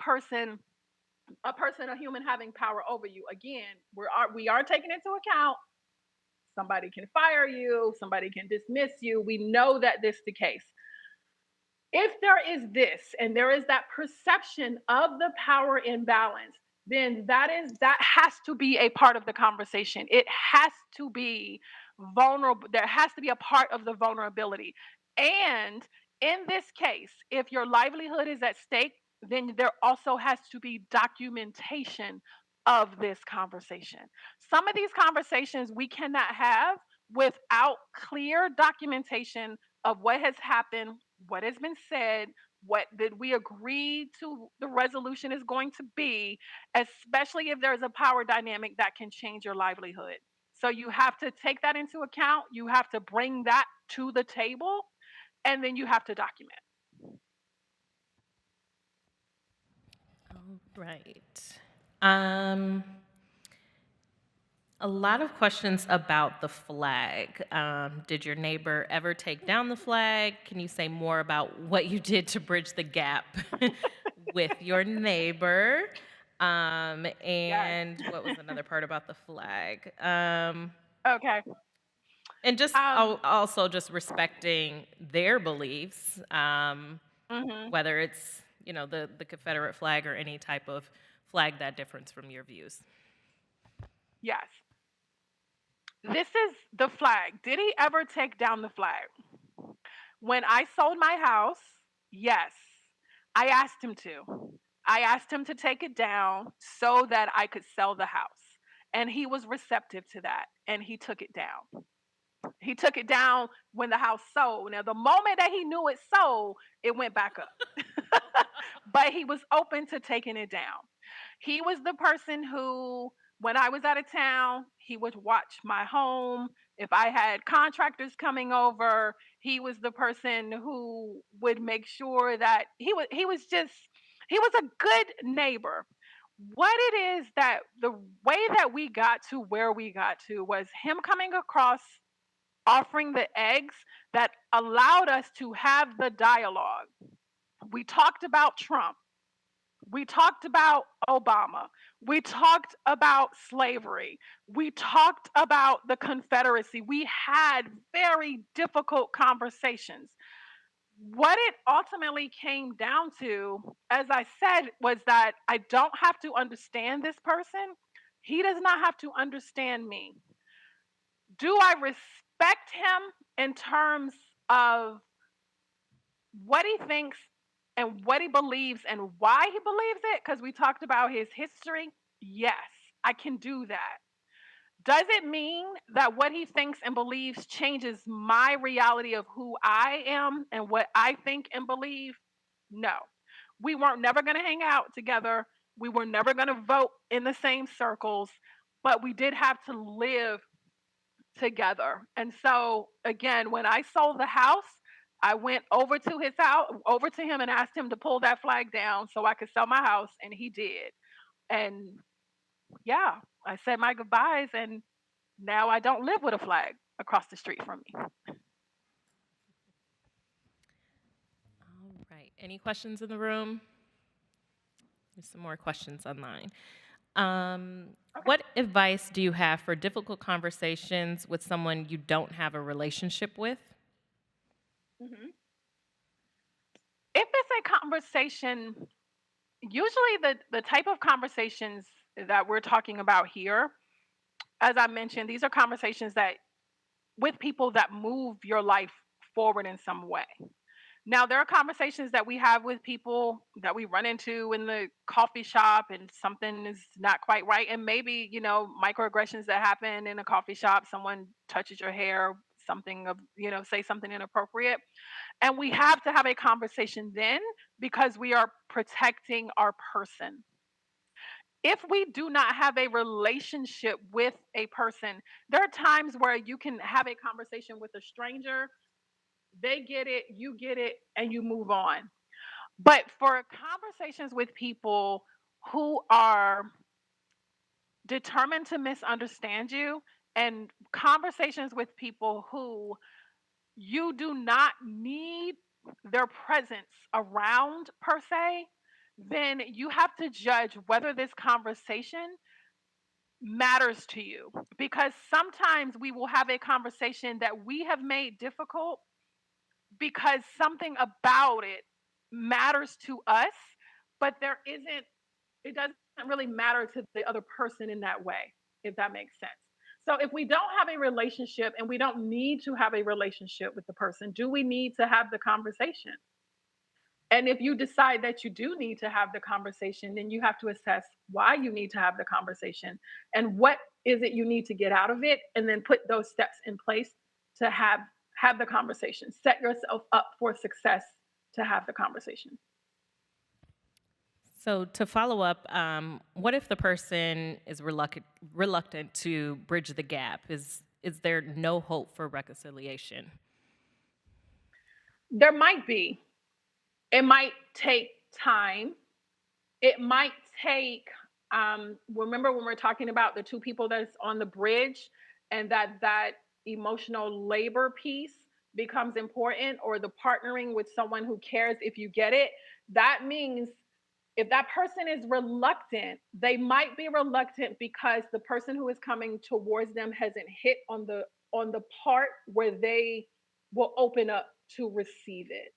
human having power over you. Again, we are taking into account somebody can fire you, somebody can dismiss you. We know that this is the case. If there is this and there is that perception of the power imbalance, then that has to be a part of the conversation. It has to be vulnerable. There has to be a part of the vulnerability. And in this case, if your livelihood is at stake, then there also has to be documentation of this conversation. Some of these conversations we cannot have without clear documentation of what has happened, what has been said, what did we agree to the resolution is going to be, especially if there's a power dynamic that can change your livelihood. So you have to take that into account. You have to bring that to the table, and then you have to document. All right. Um, a lot of questions about the flag. Did your neighbor ever take down the flag? Can you say more about what you did to bridge the gap with your neighbor? Yes. And what was another part about the flag? Okay. And just Um, also just respecting their beliefs, mhm. whether it's the Confederate flag or any type of flag that differs from your views. Yes. This is the flag. Did he ever take down the flag? When I sold my house, yes, I asked him to. I asked him to take it down so that I could sell the house. And he was receptive to that and he took it down. He took it down when the house sold. Now, the moment that he knew it sold, it went back up. But he was open to taking it down. He was the person who, when I was out of town, he would watch my home. If I had contractors coming over, he was the person who would make sure that he was a good neighbor. What it is that the way that we got to where we got to was him coming across offering the eggs that allowed us to have the dialogue. We talked about Trump. We talked about Obama. We talked about slavery. We talked about the Confederacy. We had very difficult conversations. What it ultimately came down to, as I said, was that I don't have to understand this person. He does not have to understand me. Do I respect him in terms of what he thinks and what he believes and why he believes it? Because we talked about his history. Yes, I can do that. Does it mean that what he thinks and believes changes my reality of who I am and what I think and believe? No. We weren't never going to hang out together. We were never going to vote in the same circles, but we did have to live together. And so again, when I sold the house, I went over to his house, over to him and asked him to pull that flag down so I could sell my house and he did. And yeah, I said my goodbyes and now I don't live with a flag across the street from me. All right. Any questions in the room? There's some more questions online. Okay. What advice do you have for difficult conversations with someone you don't have a relationship with? Mhm. If it's a conversation, usually the type of conversations that we're talking about here, as I mentioned, these are conversations that with people that move your life forward in some way. Now, there are conversations that we have with people that we run into in the coffee shop and something is not quite right. And maybe, microaggressions that happen in a coffee shop, someone touches your hair, something of, say something inappropriate. And we have to have a conversation then because we are protecting our person. If we do not have a relationship with a person, there are times where you can have a conversation with a stranger, they get it, you get it, and you move on. But for conversations with people who are determined to misunderstand you, and conversations with people who you do not need their presence around per se, then you have to judge whether this conversation matters to you. Because sometimes we will have a conversation that we have made difficult because something about it matters to us, but it doesn't really matter to the other person in that way, if that makes sense. So if we don't have a relationship and we don't need to have a relationship with the person, do we need to have the conversation? And if you decide that you do need to have the conversation, then you have to assess why you need to have the conversation and what is it you need to get out of it, and then put those steps in place to have the conversation. Set yourself up for success to have the conversation. So to follow up, what if the person is reluctant to bridge the gap? Is there no hope for reconciliation? There might be. It might take time. It might take remember when we're talking about the two people that's on the bridge, and that emotional labor piece becomes important, or the partnering with someone who cares if you get it. That means if that person is reluctant, they might be reluctant because the person who is coming towards them hasn't hit on the part where they will open up to receive it.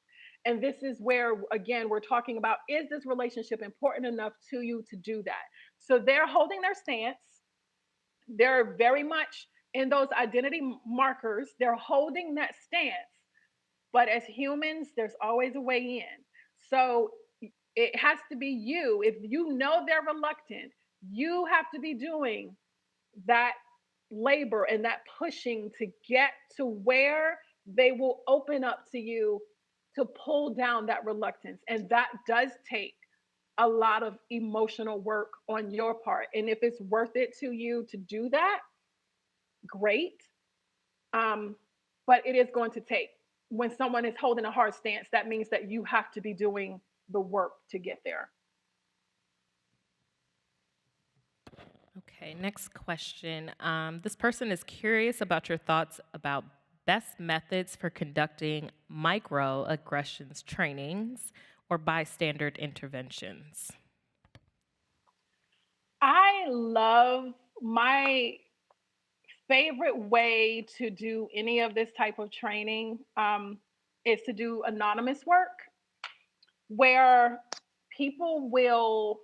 And this is where, again, we're talking about, is this relationship important enough to you to do that? So they're holding their stance. They're very much in those identity markers. They're holding that stance. But as humans, there's always a way in. So it has to be you. If you know they're reluctant, you have to be doing that labor and that pushing to get to where they will open up to you, to pull down that reluctance. And that does take a lot of emotional work on your part. And if it's worth it to you to do that, great. Um, but it is going to take, when someone is holding a hard stance, that means that you have to be doing the work to get there. Okay, next question. This person is curious about your thoughts about best methods for conducting microaggressions trainings or bystander interventions. I love, my favorite way to do any of this type of training is to do anonymous work where people will,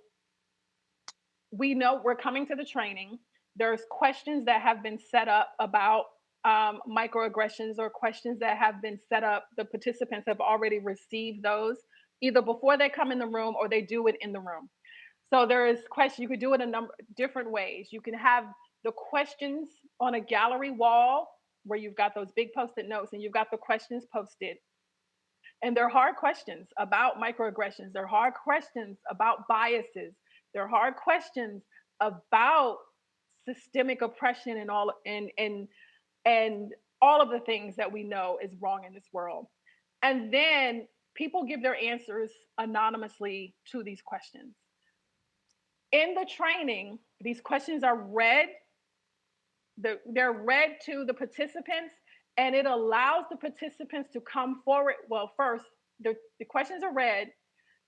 we know we're coming to the training. There's questions that have been set up about microaggressions, or questions that have been set up. The participants have already received those either before they come in the room or they do it in the room. So there is question. You could do it a number different ways. You can have the questions on a gallery wall where you've got those big post-it notes and you've got the questions posted. And they're hard questions about microaggressions. They're hard questions about biases. They're hard questions about systemic oppression and and all of the things that we know is wrong in this world. And then people give their answers anonymously to these questions. In the training, these questions are read, they're read to the participants, and it allows the participants to come forward. Well, first, the questions are read,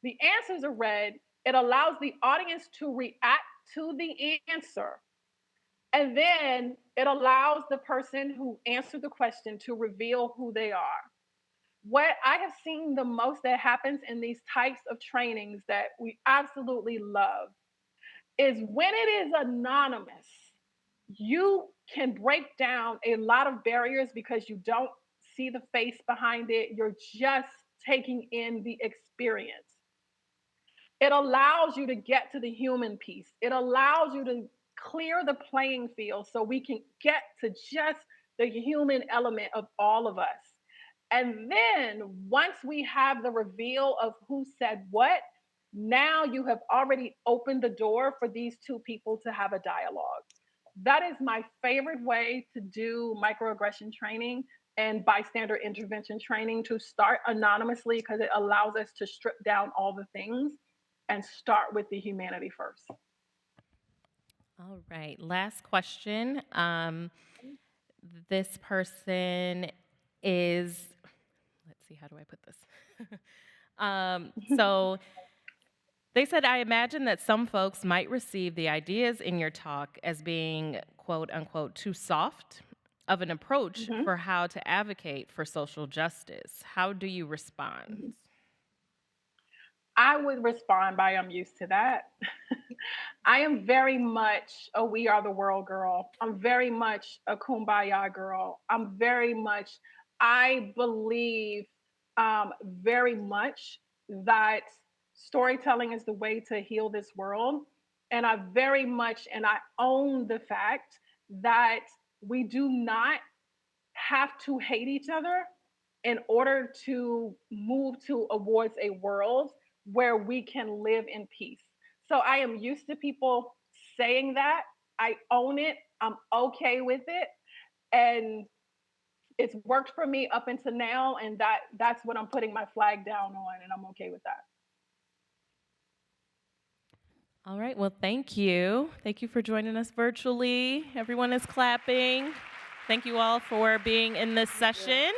the answers are read. It allows the audience to react to the answer. And then it allows the person who answered the question to reveal who they are. What I have seen the most that happens in these types of trainings that we absolutely love is when it is anonymous, you can break down a lot of barriers because you don't see the face behind it. You're just taking in the experience. It allows you to get to the human piece. It allows you to clear the playing field so we can get to just the human element of all of us. And then once we have the reveal of who said what, now you have already opened the door for these two people to have a dialogue. That is my favorite way to do microaggression training and bystander intervention training, to start anonymously, because it allows us to strip down all the things and start with the humanity first. All right, last question. This person is, let's see, how do I put this? So they said, I imagine that some folks might receive the ideas in your talk as being, quote unquote, too soft of an approach Mhm. for how to advocate for social justice. How do you respond? I would respond by I'm used to that. I am very much a we are the world girl. I'm very much a kumbaya girl. I'm very much, I believe very much that storytelling is the way to heal this world. And I very much, and I own the fact that we do not have to hate each other in order to move towards a world where we can live in peace. So I am used to people saying that. I own it. I'm okay with it. And it's worked for me up until now. And that's what I'm putting my flag down on. And I'm okay with that. All right, well, thank you. Thank you for joining us virtually. Everyone is clapping. Thank you all for being in this session.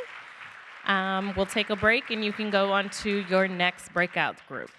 We'll take a break and you can go on to your next breakout group.